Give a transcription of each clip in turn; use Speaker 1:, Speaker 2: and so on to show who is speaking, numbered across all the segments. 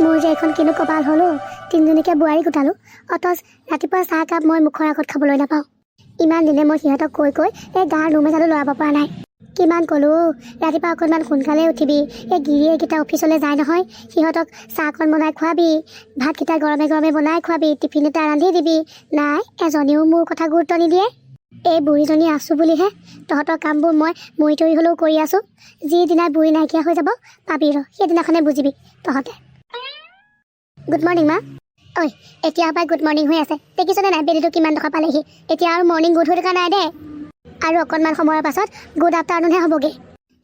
Speaker 1: মোৰ যে এখন কিনো কপাল হ'লো, তিনিজনীকে বোৱাৰী গোটালো, অথচ ৰাতিপুৱা চাহ কাপ মই মুখৰ আগত খাবলৈ নাপাওঁ। ইমান দিনে মই সিহঁতক কৈ এই গাৰ নোম এডালো লৰাব পৰা নাই। কিমান ক'লো ৰাতিপুৱা অকণমান সোনকালে উঠিবি, এই গিৰিয়েকেইটা অফিচলৈ যায় নহয়, সিহঁতক চাহকণ বনাই খুৱাবি, ভাতকেইটা গৰমে গৰমে বনাই খুৱাবি, টিফিন এটা ৰান্ধি দিবি। নাই, এজনীও মোৰ কথা গুৰুত্ব নিদিয়ে। এই বুঢ়ীজনী আছোঁ বুলিহে তহঁতৰ কামবোৰ মই মৰি তৰি হ'লেও কৰি আছোঁ। যিদিনা বুঢ়ী নাইকিয়া হৈ যাব পাবি ৰ, সেইদিনাখনে বুজিবি তহঁতে। গুড মৰ্ণিং মা। ঐ এতিয়া পৰাই গুড মৰ্ণিং হৈ আছে, দেখিছনে নাই বেলিটো কিমান টকা পালেহি। এতিয়া আৰু মৰ্ণিং গুড হৈ থকা নাই দে, আৰু অকণমান সময়ৰ পাছত গুড আফটাৰনুনহে হ'বগৈ।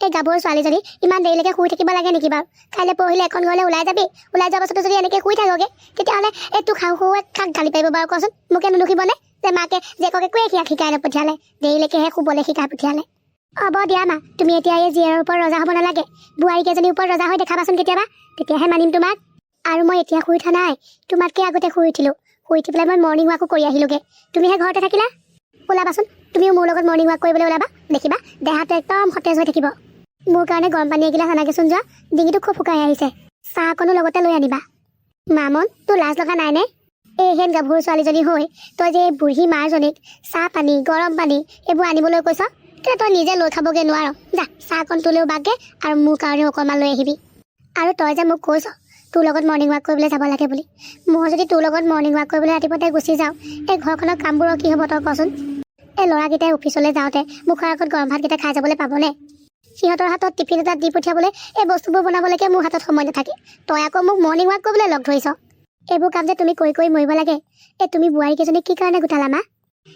Speaker 1: এই গাভৰু ছোৱালীজনী ইমান দেৰিলৈকে শুই থাকিব লাগে নেকি বাৰু? কাইলৈ পৰহিলে এখন ঘৰলৈ ওলাই যাবি, ওলাই যোৱাৰ পাছতো যদি এনেকৈ শুই থাকোগে, তেতিয়াহ'লে এইটো খাওঁ খুৱাই কাক গালি পাৰিব বাৰু কচোন? মোকে নুলুখিবনে যে মাকে জীয়েকক একোৱে শিকাই নপঠিয়ালে, দেৰিলৈকেহে শুবলৈ শিকাই পঠিয়ালে। হ'ব দিয়া মা, তুমি এতিয়া এই জীয়েৰৰ ওপৰত ৰজা হ'ব নালাগে, বোৱাৰীকেইজনীৰ ওপৰত ৰজা হৈ দেখাবাচোন কেতিয়াবা, তেতিয়াহে মানিম তোমাক। আৰু মই এতিয়া শুই উঠা নাই, তোমাতকৈ আগতে শুই উঠিলোঁ। শুই উঠি পেলাই মই মৰ্ণিং ৱাকো কৰি আহিলোঁগৈ। তুমিহে ঘৰতে থাকিলা। ওলাবাচোন, তুমিও মোৰ লগত মৰ্ণিং ৱাক কৰিবলৈ ওলাবা, দেখিবা দেহাটো একদম সতেজ হৈ থাকিব। মোৰ কাৰণে গৰম পানী এগিলাচ আনাগেচোন যোৱা, ডিঙিটো খুব শুকাই আহিছে। চাহ অকণো লগতে লৈ আনিবা। মামন, তোৰ লাজ লগা নাইনে? এইহেন গাভৰু ছোৱালীজনী হৈ তই যে এই বুঢ়ী মাৰজনীক চাহ পানী গৰম পানী এইবোৰ আনিবলৈ কৈছ, তেতিয়া তই নিজে লৈ খাবগৈ নোৱাৰ। যা চাহ অকণ তোলেও বাগে আৰু মোৰ কাৰণেও অকণমান লৈ আহিবি। আৰু তই যে মোক কৈছ তোৰ লগত মৰ্ণিং ৱাক কৰিবলৈ যাব লাগে বুলি, মই যদি তোৰ লগত মৰ্ণিং ৱাক কৰিবলৈ ৰাতিপুৱাতে গুচি যাওঁ, এই ঘৰখনৰ কামবোৰৰ কি হ'ব তই কচোন? এই ল'ৰাকেইটাই অফিচলৈ যাওঁতে মুখৰ আগত গৰম ভাতকেইটা খাই যাবলৈ পাবনে? সিহঁতৰ হাতত টিফিন এটা দি পঠিয়াবলৈ এই বস্তুবোৰ বনাবলৈকে মোৰ হাতত সময় নাথাকে। তই আকৌ মোক মৰ্ণিং ৱাক কৰিবলৈ লগ ধৰিছ। এইবোৰ কাম যে তুমি কৰি মৰিব লাগে। এই তুমি বোৱাৰীকেইজনীক কি কাৰণে গোটালা মা?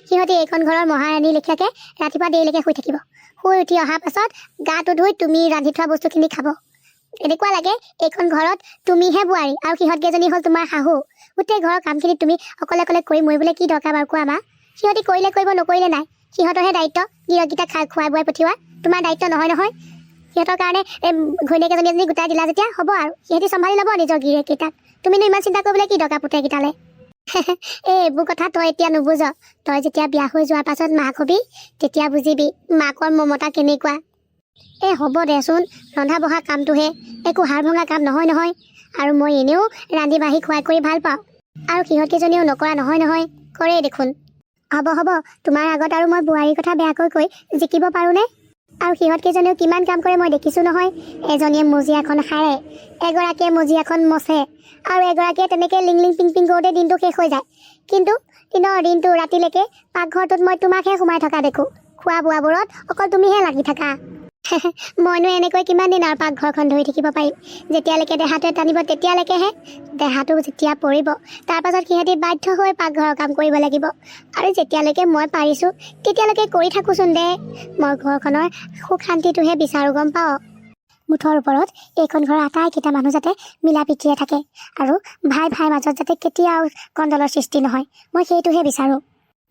Speaker 1: সিহঁতে এইখন ঘৰৰ মহাৰাণী লেখীয়াকৈ ৰাতিপুৱা দেৰিলৈকে শুই থাকিব, শুই উঠি অহাৰ পাছত গাটো ধুই তুমি ৰান্ধি থোৱা বস্তুখিনি খাব। এনেকুৱা লাগে এইখন ঘৰত তুমিহে বোৱাৰী আৰু সিহঁতকেইজনী হ'ল তোমাৰ শাহু। গোটেই ঘৰৰ কামখিনি তুমি অকলে কৰি মৰিবলৈ কি দৰকাৰ বাৰু কোৱা মা? সিহঁতি কৰিলে কৰিব, নকৰিলে নাই, সিহঁতৰহে দায়িত্ব গিৰককেইটাক খুৱাই বোৱাই পঠিওৱা, তোমাৰ দায়িত্ব নহয়। সিহঁতৰ কাৰণে ঘৈণীয়েক এজনী গোটাই দিলা যেতিয়া হ'ব আৰু, সিহঁতি চম্ভালি ল'ব নিজৰ গিৰিয়েককেইটাক। তুমিনো ইমান চিন্তা কৰিবলৈ কি দৰকাৰ পুতেককেইটালে? এইবোৰ কথা তই এতিয়া নুবুজ, তই যেতিয়া বিয়া হৈ যোৱাৰ পাছত মাক হবি তেতিয়া বুজিবি মাকৰ মমতা কেনেকুৱা। হ'ব দেচোন, ৰন্ধা বঢ়া কামটোহে, একো হাৰ ভঙা কাম নহয়। আৰু মই এনেও ৰান্ধি বাঢ়ি খুৱাই কৰি ভাল পাওঁ, আৰু সিহঁতকেইজনীও নকৰা নহয়, কৰেই দেখোন। হ'ব, তোমাৰ আগত আৰু মই বোৱাৰীৰ কথা বেয়াকৈ কৈ জিকিব পাৰোঁনে? আৰু সিহঁতকেইজনীও কিমান কাম কৰে মই দেখিছোঁ নহয়। এজনীয়ে মজিয়াখন সাৰে, এগৰাকীয়ে মজিয়াখন মচে, আৰু এগৰাকীয়ে তেনেকৈ লিং পিং কৰোঁতে দিনটো শেষ হৈ যায়। কিন্তু দিনটো ৰাতিলৈকে পাকঘৰটোত মই তোমাকহে সোমাই থকা দেখোঁ, খোৱা বোৱাবোৰত অকল তুমিহে লাগি থাকা। মইনো এনেকৈ কিমান দিন আৰু পাকঘৰখন ধৰি থাকিব পাৰিম? যেতিয়ালৈকে দেহাটোৱে টানিব তেতিয়ালৈকেহে। দেহাটো যেতিয়া পৰিব তাৰ পাছত সিহঁতি বাধ্য হৈ পাকঘৰৰ কাম কৰিব লাগিব, আৰু যেতিয়ালৈকে মই পাৰিছোঁ তেতিয়ালৈকে কৰি থাকোঁচোন দে। মই ঘৰখনৰ সুখ শান্তিটোহে বিচাৰোঁ, গম পাওঁ। মুঠৰ ওপৰত এইখন ঘৰৰ আটাইকেইটা মানুহ যাতে মিলা প্ৰীতিৰে থাকে, আৰু ভাই মাজত যাতে কেতিয়াও কণ্ডলৰ সৃষ্টি নহয়, মই সেইটোহে বিচাৰোঁ।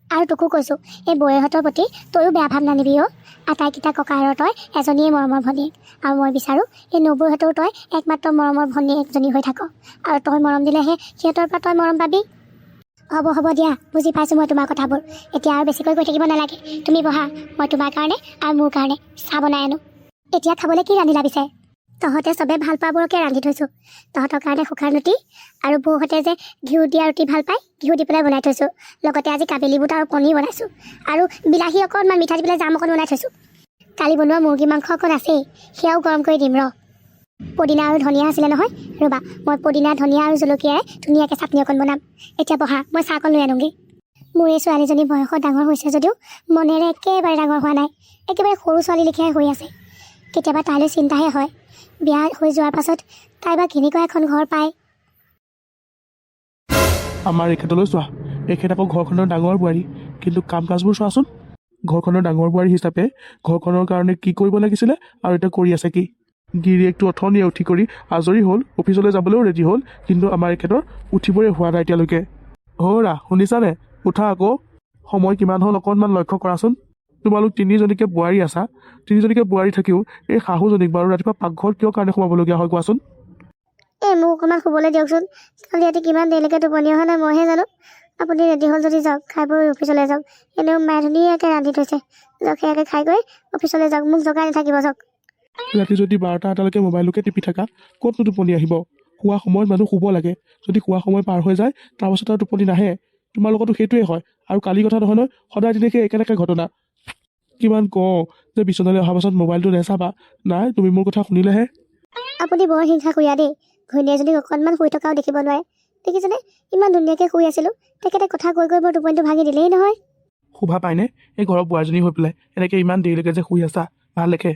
Speaker 1: আৰু তোকো কৈছোঁ, এই বৌয়েৰহঁতৰ প্ৰতি তয়ো বেয়া ভাৱ নানিবি অ'। আটাইকেইটা ককাইৰ তই এজনীয়ে মৰমৰ ভনীয়েক, আৰু মই বিচাৰোঁ এই নবৌহঁতৰো তই একমাত্ৰ মৰমৰ ভনীয়েকজনী হৈ থাক, আৰু তই মৰম দিলেহে সিহঁতৰ পৰা তই মৰম পাবি। হ'ব দিয়া, বুজি পাইছোঁ মই তোমাৰ কথাবোৰ। এতিয়া আৰু বেছিকৈ কৈ থাকিব নালাগে, তুমি বহা, মই তোমাৰ কাৰণে আৰু মোৰ কাৰণে চাহ বনাই আনো। এতিয়া খাবলৈ কি ৰান্ধিলা পিছে? তহঁতে চবে ভাল পোৱাবোৰকে ৰান্ধি থৈছোঁ। তহঁতৰ কাৰণে শুকান ৰুটি, আৰু বৌহঁতে যে ঘিউ দিয়া ৰুটি ভাল পায়, ঘিউ দি পেলাই বনাই থৈছোঁ। লগতে আজি কাবেলি বুট আৰু পনীৰ বনাইছোঁ, আৰু বিলাহী অকণমান মিঠা দি পেলাই জাম অকণ বনাই থৈছোঁ। কালি বনোৱা মুৰ্গী মাংস অকণ আছেই, সেয়াও গৰম কৰি দিম ৰ। পদিনা আৰু ধনিয়া আছিলে নহয়, ৰ'বা মই পদিনা ধনিয়া আৰু জলকীয়াৰে ধুনীয়াকৈ চাটনি অকণ বনাম। এতিয়া বহা, মই চাহ অকণ লৈ আনোগৈ। মোৰ এই ছোৱালীজনী বয়সত ডাঙৰ হৈছে যদিও মনেৰে একেবাৰে ডাঙৰ হোৱা নাই, একেবাৰে সৰু ছোৱালী লেখীয়াই হৈ আছে। কেতিয়াবা তাইলৈ চিন্তাহে হয়, বিয়া হৈ যোৱাৰ পাছত তাই বা কেনেকুৱা এখন ঘৰ পায়।
Speaker 2: আমাৰ এখেতলৈ চোৱা, এখেত আকৌ ঘৰখনৰ ডাঙৰ বোৱাৰী, কিন্তু কাম কাজবোৰ চোৱাচোন। ঘৰখনৰ ডাঙৰ বোৱাৰী হিচাপে ঘৰখনৰ কাৰণে কি কৰিব লাগিছিলে আৰু এতিয়া কৰি আছে কি? গিৰিয়েকটো অথনিয়ে উঠি কৰি আজৰি হ'ল, অফিচলৈ যাবলৈও ৰেডি হ'ল, কিন্তু আমাৰ এখেতৰ উঠিবই হোৱা নাই এতিয়ালৈকে। হৌৰা, শুনিছানে? উঠা আকৌ, সময় কিমান হ'ল অকণমান লক্ষ্য কৰাচোন। তোমালোক তিনিজনীকে বোৱাৰী আছা, তিনিজনীকে বোৱাৰী থাকিও এই শাহুজনীক বাৰু ৰাতিপুৱা পাকঘৰত কিয় কাৰণে সোমাবলগীয়া হয় কোৱাচোন?
Speaker 1: মোক অকণমান শুবলৈ দিয়কচোন, কালি ৰাতি কিমান দেৰিলৈকে টোপনি অহা নাই মইহে জানো। আপুনি ৰেডি হ'ল যদি যাওক, খাই বৈ অফিচলৈ যাওক। এনেও মায়ে ধুনীয়াকৈ ৰান্ধি থৈছে, যাওক সেয়াকৈ খাই গৈ অফিচলৈ যাওক, মোক জগাই নাথাকিব যাওক।
Speaker 2: ৰাতি যদি 12টা এটালৈকে মোবাইলকে টিপি থাকা, ক'তনো টোপনি আহিব? শোৱা সময়ত মানুহ শুব লাগে। যদি শোৱা সময় পাৰ হৈ যায় তাৰপাছত আৰু টোপনি নাহে। তোমাৰ লগতো সেইটোৱে হয়। আৰু কালি কথা নহয় নহয়, সদায় তেনেকৈ একেলগে ঘটনা। কিমান কওঁ যে বিচনালৈ অহাৰ পাছত মোবাইলটো নেচাবা। নাই, তুমি মোৰ কথা শুনিলেহে।
Speaker 1: আপুনি বৰ হিংসা কৰিয়া দেই। ঘৈণীয়েকজনীক অকণমান শুই থকাও দেখিব নোৱাৰে। দেখিছেনে, ইমান ধুনীয়াকৈ শুই আছিলোঁ, তেখেতে কথা কৈ কৈ মোৰ টোপনিটো ভাঙি দিলেই নহয়।
Speaker 2: শোভা পায়নে এই ঘৰৰ বোৱাৰীজনী হৈ পেলাই এনেকৈ ইমান দেৰিলৈকে যে শুই আছা? ভাল দেখে।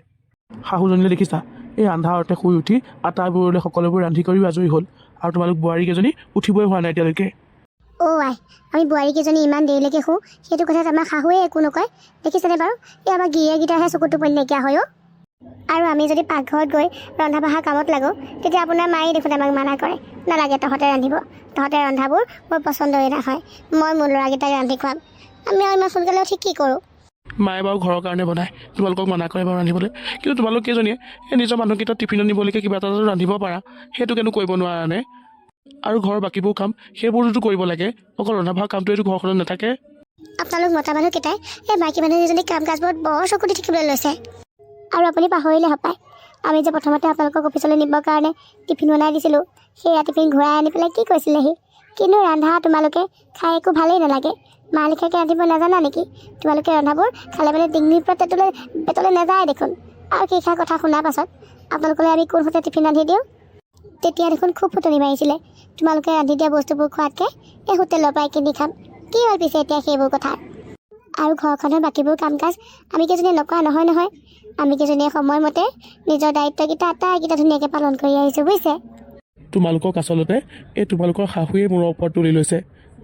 Speaker 2: শাহুজনীলৈ দেখিছা, এই আন্ধাৰতে শুই উঠি আটাইবোৰলৈ সকলোবোৰ ৰান্ধি কৰিও আজৰি হ'ল। আৰু তোমালোক বোৱাৰীকেইজনী উঠিবই হোৱা নাই এতিয়ালৈকে।
Speaker 1: আই, আমি বোৱাৰীকেইজনী ইমান দেৰিলৈকে শুওঁ, সেইটো কথাত আমাৰ শাহুৱে একো নকয়। দেখিছেনে বাৰু, এই আমাৰ গিৰিয়েককেইটাৰহে চকুত টোপনি নাইকিয়া হয়। আৰু আমি যদি পাকঘৰত গৈ ৰন্ধা বঢ়া কামত লাগোঁ, তেতিয়া আপোনাৰ মায়ে দেখোন আমাক মানা কৰে, নালাগে তহঁতে ৰান্ধিব, তহঁতে ৰন্ধাবোৰ বৰ পচন্দই নহয়, মই মোৰ ল'ৰাকেইটাক ৰান্ধি খুৱাম। আমি আৰু ইমান সোনকালে উঠি কি কৰোঁ?
Speaker 2: মায়ে বাৰু ঘৰৰ কাৰণে বনায়, তোমালোকক মানা কৰে বাৰু ৰান্ধিবলৈ। কিন্তু তোমালোক কেইজনীয়ে এই নিজৰ মানুহকেইটা টিফিনত নিবলৈকে কিবা এটা ৰান্ধিব পাৰা, সেইটো কেনো কৰিব নোৱাৰানে? আৰু ঘৰৰ বাকীবোৰ কাম সেইবোৰতো কৰিব লাগে, অকল ৰন্ধা বঢ়া কামটোৱেতো ঘৰখনত নাথাকে।
Speaker 1: আপোনালোক মতা মানুহকেইটাই এই মাইকী মানুহকেইজনী কাম কাজবোৰত বৰ চকু দি থাকিবলৈ লৈছে। আৰু আপুনি পাহৰিলে হপায়, আমি যে প্ৰথমতে আপোনালোকক অফিচলৈ নিবৰ কাৰণে টিফিন বনাই দিছিলোঁ, সেয়া টিফিন ঘূৰাই আনি পেলাই কি কৈছিলেহি? কিন্তু ৰন্ধা তোমালোকে খাই একো ভালেই নালাগে, মা লিখাকৈ ৰান্ধিব নাজানা নেকি? তোমালোকে ৰন্ধাবোৰ খালে মানে ডিঙিৰ পৰা পেটলৈ নাযায় দেখোন। আৰু সেইষাৰ কথা শুনাৰ পাছত আপোনালোকলৈ আমি কোনহতে টিফিন ৰান্ধি দিওঁ? তেতিয়া দেখোন খুব ফুটনি মাৰিছিলে, তোমালোকে ৰান্ধি দিয়া বস্তুবোৰ খোৱাতকৈ এই হোটেলৰ পৰাই কিনি খাম। কি হ'ল পিছে এতিয়া সেইবোৰ কথা? আৰু ঘৰখনৰ বাকীবোৰ কাম কাজ আমি কেইজনীয়ে নকৰা নহয়। আমি কেইজনীয়ে সময়মতে নিজৰ দায়িত্বকেইটা আটাইকেইটা ধুনীয়াকৈ পালন কৰি আহিছোঁ, বুজিছে?
Speaker 2: তোমালোকক আচলতে এই তোমালোকৰ শাহুৱে মূৰৰ ওপৰত তুলি লৈছে।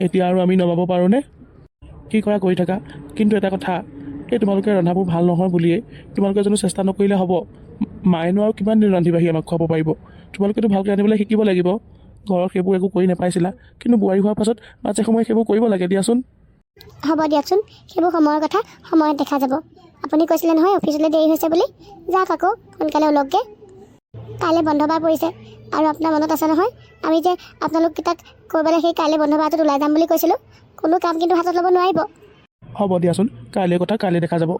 Speaker 2: এতিয়া আৰু আমি নমাব পাৰোঁনে? কি কৰা কৰি থাকা, কিন্তু এটা কথা, এই তোমালোকে ৰন্ধাবোৰ ভাল নহয় বুলিয়েই তোমালোকে জানো চেষ্টা নকৰিলে হ'ব? মায়েনো আৰু কিমান দিন ৰান্ধিবাহি আমাক খুৱাব পাৰিব? তোমালোকেতো ভালকৈ ৰান্ধিবলৈ শিকিব লাগিব। ঘৰত সেইবোৰ একো কৰি নাপাইছিলা, কিন্তু বোৱাৰী হোৱাৰ পাছত মাজে সময়ে সেইবোৰ কৰিব লাগে দিয়াচোন।
Speaker 1: হ'ব দিয়কচোন, সেইবোৰ সময়ৰ কথা সময়ত দেখা যাব। আপুনি কৈছিলে নহয় অফিচলৈ দেৰি হৈছে বুলি, যাওক আকৌ সোনকালে ওলকগৈ। কাইলৈ বন্ধ বাৰ পৰিছে, আৰু আপোনাৰ মনত আছে নহয় আমি যে আপোনালোককেইটাক ক'ৰবালৈ সেই কাইলৈ বন্ধ বাৰটোত ওলাই যাম বুলি কৈছিলোঁ। কোনো কাম কিন্তু হাতত ল'ব নোৱাৰিব।
Speaker 2: হ'ব দিয়াচোন, কাইলৈ কথা কাইলৈ দেখা যাব।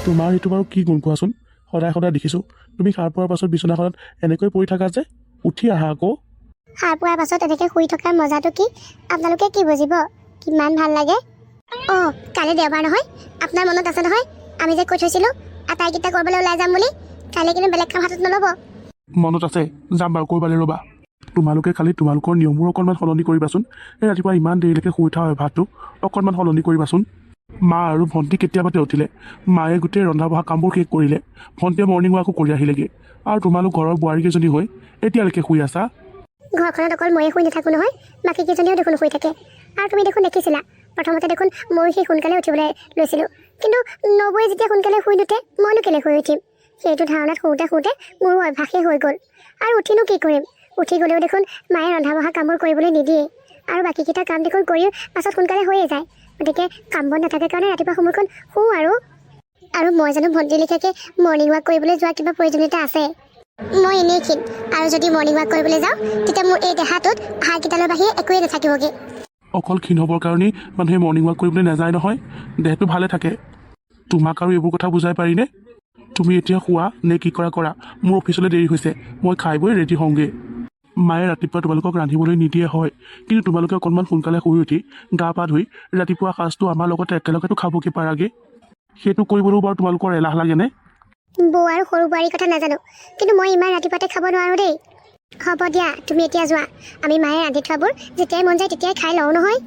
Speaker 2: তোমাৰ এইটো বাৰু কি গুণ কোৱাচোন? সদায় সদায় দেখিছোঁ তুমি সাৰ পোৱাৰ পাছত বিচনাখনত এনেকৈ পৰি থাকা যে, উঠি আহা আকৌ।
Speaker 1: সাৰ পোৱাৰ পাছত এনেকৈ শুই থকাৰ মজাটো কি আপোনালোকে কি বুজিব? কিমান ভাল লাগে। কাইলৈ দেওবাৰ নহয়, আপোনাৰ মনত আছে নহয় আমি যে কৈ থৈছিলোঁ আটাইকেইটা ক'ৰবালৈ ওলাই যাম বুলি? কাইলৈ কিন্তু বেলেগ কাম হাতত নল'ব।
Speaker 2: মনত আছে, যাম বাৰু, ক'ৰবালৈ ৰ'বা। তোমালোকে খালি তোমালোকৰ নিয়মবোৰ অকণমান সলনি কৰিবাচোন। এই ৰাতিপুৱা ইমান দেৰিলৈকে শুই উঠা অভ্যাসটো অকণমান সলনি কৰিবাচোন। মা আৰু ভণ্টি কেতিয়াবাতে উঠিলে, মায়ে গোটেই ৰন্ধা বঢ়া কামবোৰ শেষ কৰিলে, ভণ্টিয়ে মৰ্ণিং ৱাকো কৰি আহিলেগৈ, আৰু তোমালোক ঘৰৰ বোৱাৰীকেইজনী হৈ এতিয়ালৈকে শুই আছা।
Speaker 1: ঘৰখনত অকল ময়ে শুই নাথাকোঁ নহয়, বাকীকেইজনীও দেখোন শুই থাকে। আৰু তুমি দেখোন দেখিছিলা প্ৰথমতে দেখোন ময়ো সেই সোনকালে উঠিবলৈ লৈছিলোঁ, কিন্তু নবৌয়ে যেতিয়া সোনকালে শুই নুঠে মইনো কেলৈ শুই উঠিম? সেইটো ধাৰণাত শুওঁতে মোৰো অভ্যাসেই হৈ গ'ল। আৰু উঠিনো কি কৰিম? উঠি গ'লেও দেখোন মায়ে ৰন্ধা বঢ়া কামবোৰ কৰিবলৈ নিদিয়ে, আৰু বাকীকেইটা কাম দেখোন কৰিও পাছত সোনকালে হৈয়ে যায়। গতিকে কাম বন নাথাকে কাৰণে ৰাতিপুৱা সময়কণ শুওঁ। আৰু মই জানো ভণ্টি লিখাকৈ মৰ্ণিং ৱাক কৰিবলৈ যোৱা কিবা প্ৰয়োজনীয়তা আছে? মই এনেই ক্ষীণ, আৰু যদি মৰ্ণিং ৱাক কৰিবলৈ যাওঁ তেতিয়া মোৰ এই দেহাটোত হাড়কেইডালৰ বাহিৰে একোৱেই নাথাকিবগৈ।
Speaker 2: অকল ক্ষীণ হ'বৰ কাৰণেই মানুহে মৰ্ণিং ৱাক কৰিবলৈ নাযায় নহয়, দেহটো ভালে থাকে। তোমাক আৰু এইবোৰ কথা বুজাই পাৰিনে? তুমি এতিয়া শুৱা নে কি কৰা? মোৰ অফিচলৈ দেৰি হৈছে, মই খাই বৈ ৰেডি হওঁগৈ। মায়ে ৰাতিপুৱা তোমালোকক ৰান্ধিবলৈ নিদিয়ে হয়, কিন্তু তোমালোকে অকণমান সোনকালে শুই উঠি গা পা ধুই ৰাতিপুৱা সাঁজটো আমাৰ লগতে একেলগেতো খাবগৈ পাৰাগৈ। সেইটো কৰিবলৈও বাৰু তোমালোকৰ এলাহ লাগেনে?
Speaker 1: বৌ আৰু সৰু বোৱাৰীৰ কথা নাজানো, কিন্তু মই ইমান ৰাতিপুৱাতে খাব নোৱাৰোঁ দেই। হ'ব দিয়া, তুমি এতিয়া যোৱা। আমি মায়ে ৰান্ধি থোৱাবোৰ যেতিয়াই মন যায় তেতিয়াই খাই লওঁ নহয়।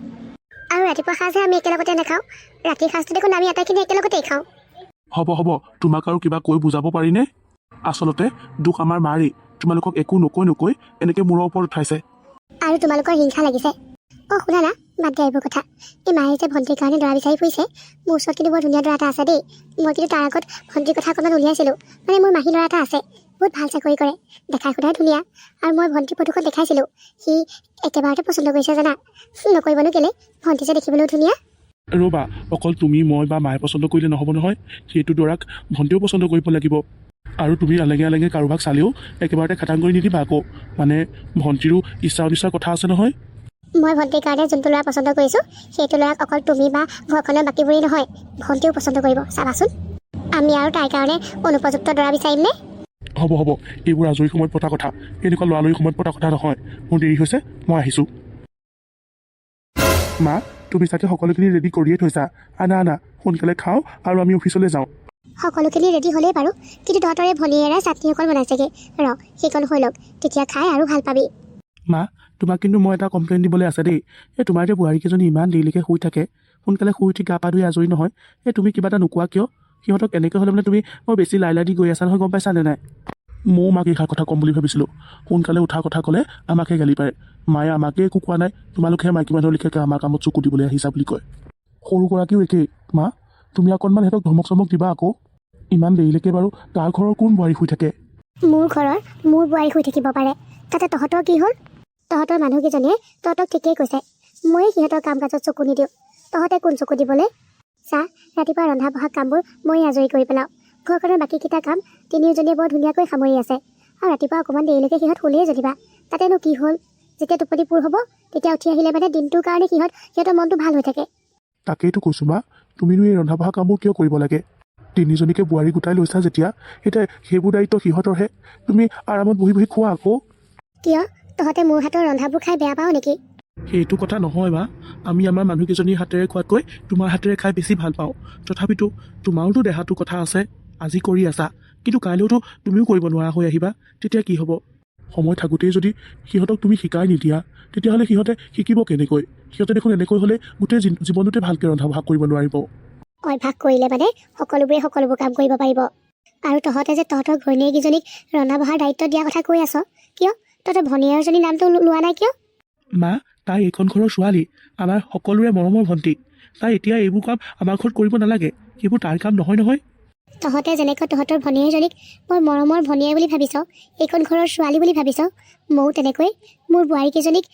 Speaker 1: আৰু ৰাতিপুৱা সাঁজহে আমি একেলগতে নাখাওঁ, ৰাতিৰ সাঁজটো দেখোন আমি আটাইখিনি একেলগতেই খাওঁ।
Speaker 2: হ'ব, তোমাক আৰু কিবা কৈ বুজাব পাৰিনে? আচলতে দুখ আমাৰ মাৰেই, তোমালোকক একো নকৈ এনেকৈ মূৰৰ ওপৰত উঠাইছে।
Speaker 1: আৰু তোমালোকৰ হিংসা লাগিছে? শুনা না, বাদ দিয়া এইবোৰ কথা। এই মায়ে যে ভণ্টিৰ কাৰণে দৰা বিচাৰি ফুৰিছে, মোৰ ওচৰত কিন্তু বৰ ধুনীয়া দৰা এটা আছে দেই। মই কিন্তু তাৰ আগত ভণ্টিৰ কথা অকণমান উলিয়াইছিলোঁ। মানে মোৰ মাহী ল'ৰা এটা আছে, বহুত ভাল চাকৰি কৰে, দেখাই শুধাই ধুনীয়া। আৰু মই ভণ্টিৰ ফটোখন দেখাইছিলোঁ, সি একেবাৰতে পচন্দ কৰিছে জানা। নকৰিবনো কেলৈ, ভণ্টি যে দেখিবলৈও ধুনীয়া।
Speaker 2: ৰ'বা, অকল তুমি মই বা মায়ে পচন্দ কৰিলে নহ'ব নহয়, সেইটো দৰাক ভণ্টিও পচন্দ কৰিব লাগিব। আৰু তুমি আলেগে কাৰোবাক চালেও একেবাৰতে খাটাং কৰি নিদিবা আকৌ, মানে ভণ্টিৰো ইচ্ছা অনিচ্ছাৰ কথা আছে নহয়।
Speaker 1: মই ভণ্টিৰ কাৰণে যোনটো ল'ৰা পচন্দ কৰিছোঁ, সেইটো ল'ৰাক অকল তুমি বা ঘৰখনৰ বাকীবোৰেই নহয়, ভণ্টিও পচন্দ কৰিব, চাবাচোন। আমি আৰু তাইৰ কাৰণে অনুপযুক্ত দৰা বিচাৰিমনে?
Speaker 2: হ'ব এইবোৰ আজৰি সময়ত পতা কথা, এনেকুৱা লৰালৰি সময়ত পতা কথা নহয়। মোৰ দেৰি হৈছে, মই আহিছোঁ। মা, তুমি চাগে সকলোখিনি ৰেডি কৰিয়ে থৈছা। আনা সোনকালে খাওঁ আৰু আমি অফিচলৈ যাওঁ।
Speaker 1: সকলোখিনি ৰেডি হ'লেই বাৰু, কিন্তু তহঁতৰ এই ভনীয়েৰে চাটনি অকণ বনাইছেগৈ। সেইকণ হৈ লওক, তেতিয়া খাই আৰু ভাল পাবি।
Speaker 2: মা, তোমাক কিন্তু মই এটা কমপ্লেইন দিবলৈ আছে দেই। তোমাৰ যে বোৱাৰীকেইজনী ইমান দেৰিলৈকে শুই থাকে, সোনকালে শুই উঠি গা পা ধুই আজৰি নহয়। তুমি কিবা এটা নোকোৱা কিয়? সিহঁতক এনেকৈ হ'লে তুমি বৰ বেছি লাইলাই দি গৈ আছা নহয়, গম পাইছানে নাই? ময়ো মাক এইষাৰ কথা ক'ম বুলি ভাবিছিলোঁ। সোনকালে উঠাৰ কথা ক'লে আমাকে গালি পাৰে। মায়ে আমাকে একো কোৱা নাই, তোমালোকে মাইকী মানুহৰ লিখিয়াকৈ আমাৰ কামত চকু দিবলৈ আহিছা বুলি কয়। সৰুগৰাকীও একেই। মা, তুমি অকণমান সিহঁতক ধমক চমক দিবা আকৌ। ইমান দেৰিলৈকে বাৰু তাৰ ঘৰৰ কোন বোৱাৰী শুই থাকে?
Speaker 1: মোৰ ঘৰৰ মোৰ বোৱাৰী শুই থাকিব পাৰে, তাতে তহঁতৰ কি হ'ল? তহঁতৰ মানুহকেইজনীয়ে তহঁতক ঠিকেই কৈছে, ময়ে সিহঁতৰ কাম কাজত চকু নিদিওঁ। তহঁতে কোন চকু দিবলৈ? চা, ৰাতিপুৱা ৰন্ধা বঢ়া কামবোৰ মই আজৰি কৰি পেলাওঁ। ঘৰখনৰ বাকীকেইটা কাম তিনিওজনীয়ে বৰ ধুনীয়াকৈ সামৰি আছে। আৰু ৰাতিপুৱা অকণমান দেৰিলৈকে সিহঁত শুলেই যদিবা, তাতেনো কি হ'ল? যেতিয়া টোপনি পূৰ হ'ব, তেতিয়া উঠি আহিলে মানে দিনটোৰ কাৰণে সিহঁতৰ মনটো ভাল হৈ থাকে।
Speaker 2: তাকেইতো কৈছোঁ মা, তুমিনো এই ৰন্ধা বঢ়া কামবোৰ কিয় কৰিব লাগে? তিনিজনীকে বোৱাৰী গোটাই লৈছা যেতিয়া, এতিয়া সেইবোৰ দায়িত্ব সিহঁতৰহে। তুমি আৰামত বহি বহি খোৱা আকৌ।
Speaker 1: কিয়? তহঁতে মোৰ হাতৰ ৰন্ধাবোৰ খাই বেয়া পাওঁ নেকি?
Speaker 2: সেইটো কথা নহয় মা, আমি আমাৰ মানুহকেইজনীৰ হাতেৰে খোৱাতকৈ তোমাৰ হাতেৰে খাই বেছি ভাল পাওঁ। তথাপিতো তোমাৰোতো দেহাটোৰ কথা আছে। আজি কৰি আছা, কিন্তু কাইলৈতো তুমিও কৰিব নোৱাৰা হৈ আহিবা, তেতিয়া কি হ'ব? সময় থাকোঁতেই যদি সিহঁতক তুমি শিকাই নিদিয়া, তেতিয়াহ'লে সিহঁতে শিকিব কেনেকৈ? সিহঁতে দেখোন এনেকৈ হ'লে গোটেই জীৱনটোতে ভালকৈ ৰন্ধা বঢ়া কৰিব নোৱাৰিব।
Speaker 1: অভ্যাস কৰিলে মানে সকলোবোৰ কাম কৰিব পাৰিব। আৰু তহঁতে যে তহঁতৰ ঘৈণীয়েকীজনীক ৰন্ধা বঢ়াৰ দায়িত্ব দিয়াৰ কথা কৈ আছ, কিয়? তহঁতৰ ভনীয়েৰজনীৰ নামটো লোৱা নাই কিয়?
Speaker 2: মা, তাই এইখন ঘৰৰ ছোৱালী, আমাৰ সকলোৰে মৰমৰ ভণ্টি। তাই এতিয়া এইবোৰ কাম আমাৰ ঘৰত কৰিব নালাগে, সেইবোৰ তাইৰ কাম নহয় নহয়।
Speaker 1: তহঁতে যেনেকৈ তহঁতৰ ভনীয়েৰজনীক বৰ মৰমৰ ভনীয়ে বুলি ভাবিছ, এইখন ঘৰৰ ছোৱালী বুলি ভাবিছ, ময়ো তেনেকৈ মোৰ বোৱাৰীকেইজনীক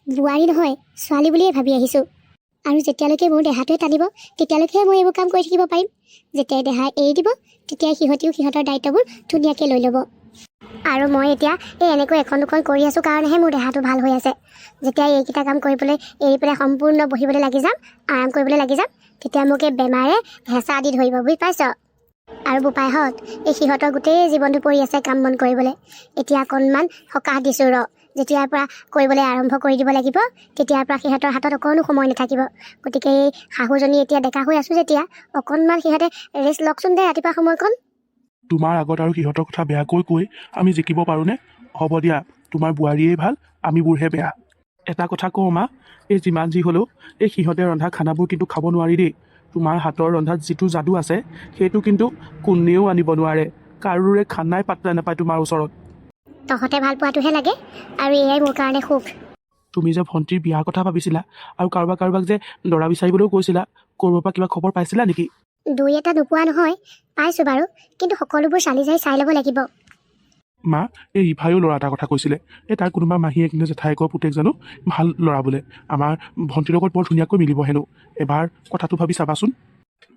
Speaker 1: বোৱাৰী নহয় ছোৱালী বুলিয়ে ভাবি আহিছোঁ। আৰু যেতিয়ালৈকে মোৰ দেহাটোৱে টানিব, তেতিয়ালৈকেহে মই এইবোৰ কাম কৰি থাকিব পাৰিম। যেতিয়াই দেহাই এৰি দিব, তেতিয়াই সিহঁতেও সিহঁতৰ দায়িত্ববোৰ ধুনীয়াকৈ লৈ ল'ব। আৰু মই এতিয়া এনেকৈ এখন দুখন কৰি আছোঁ কাৰণেহে মোৰ দেহাটো ভাল হৈ আছে। যেতিয়া এইকেইটা কাম কৰিবলৈ এৰি পেলাই সম্পূৰ্ণ বহিবলৈ লাগি যাম, আৰাম কৰিবলৈ লাগি যাম, তেতিয়া মোক এই বেমাৰে হেঁচা দি ধৰিব, বুজি পাইছ? আৰু বোপাইহঁত, এই সিহঁতৰ গোটেই জীৱনটো পৰি আছে কাম বন কৰিবলৈ। এতিয়া অকণমান সকাহ দিছোঁ যেতিয়াৰ পৰা কৰিবলৈ আৰম্ভ কৰি দিব লাগিব, তেতিয়াৰ পৰা সিহঁতৰ হাতত অকণো সময় নাথাকিব। গতিকে এই শাহুজনী এতিয়া ডেকা হৈ আছোঁ যেতিয়া, অকণমান সিহঁতে ৰেষ্ট লওকচোন দে ৰাতিপুৱা সময়কণ।
Speaker 2: তোমাৰ আগত আৰু সিহঁতৰ কথা বেয়াকৈ কৈ আমি জিকিব পাৰোঁনে? হ'ব দিয়া, তোমাৰ বোৱাৰীয়েই ভাল, আমিবোৰহে বেয়া। এটা কথা কওঁ মা, এই যিমান যি হ'লেও এই সিহঁতে ৰন্ধা খানাবোৰ কিন্তু খাব নোৱাৰি দেই। তোমাৰ হাতৰ ৰন্ধাত যিটো যাদু আছে, সেইটো কিন্তু কোনেও আনিব নোৱাৰে। কাৰোৰে খানাই পাত্তা নাপায় তোমাৰ ওচৰত।
Speaker 1: তহঁতে ভাল পোৱাটোহে লাগে, আৰু এয়াই মোৰ কাৰণে সুখ।
Speaker 2: তুমি যে ভণ্টিৰ বিয়াৰ কথা ভাবিছিলা আৰু কাৰোবাক যে দৰা বিচাৰিবলৈও কৈছিলা, ক'ৰবাৰ পৰা কিবা খবৰ পাইছিলা নেকি?
Speaker 1: দুই এটা নোপোৱা নহয়, পাইছোঁ বাৰু, কিন্তু সকলোবোৰ চালি জাৰি চাই ল'ব লাগিব।
Speaker 2: মা, এই ৰিভাইও ল'ৰা এটাৰ কথা কৈছিলে। তাৰ কোনোবা মাহীয়েক নে জেঠাইকৰ পুতেক জানো, ভাল ল'ৰা বোলে। আমাৰ ভণ্টিৰ লগত বৰ ধুনীয়াকৈ মিলিব হেনো। এবাৰ কথাটো ভাবি চাবাচোন।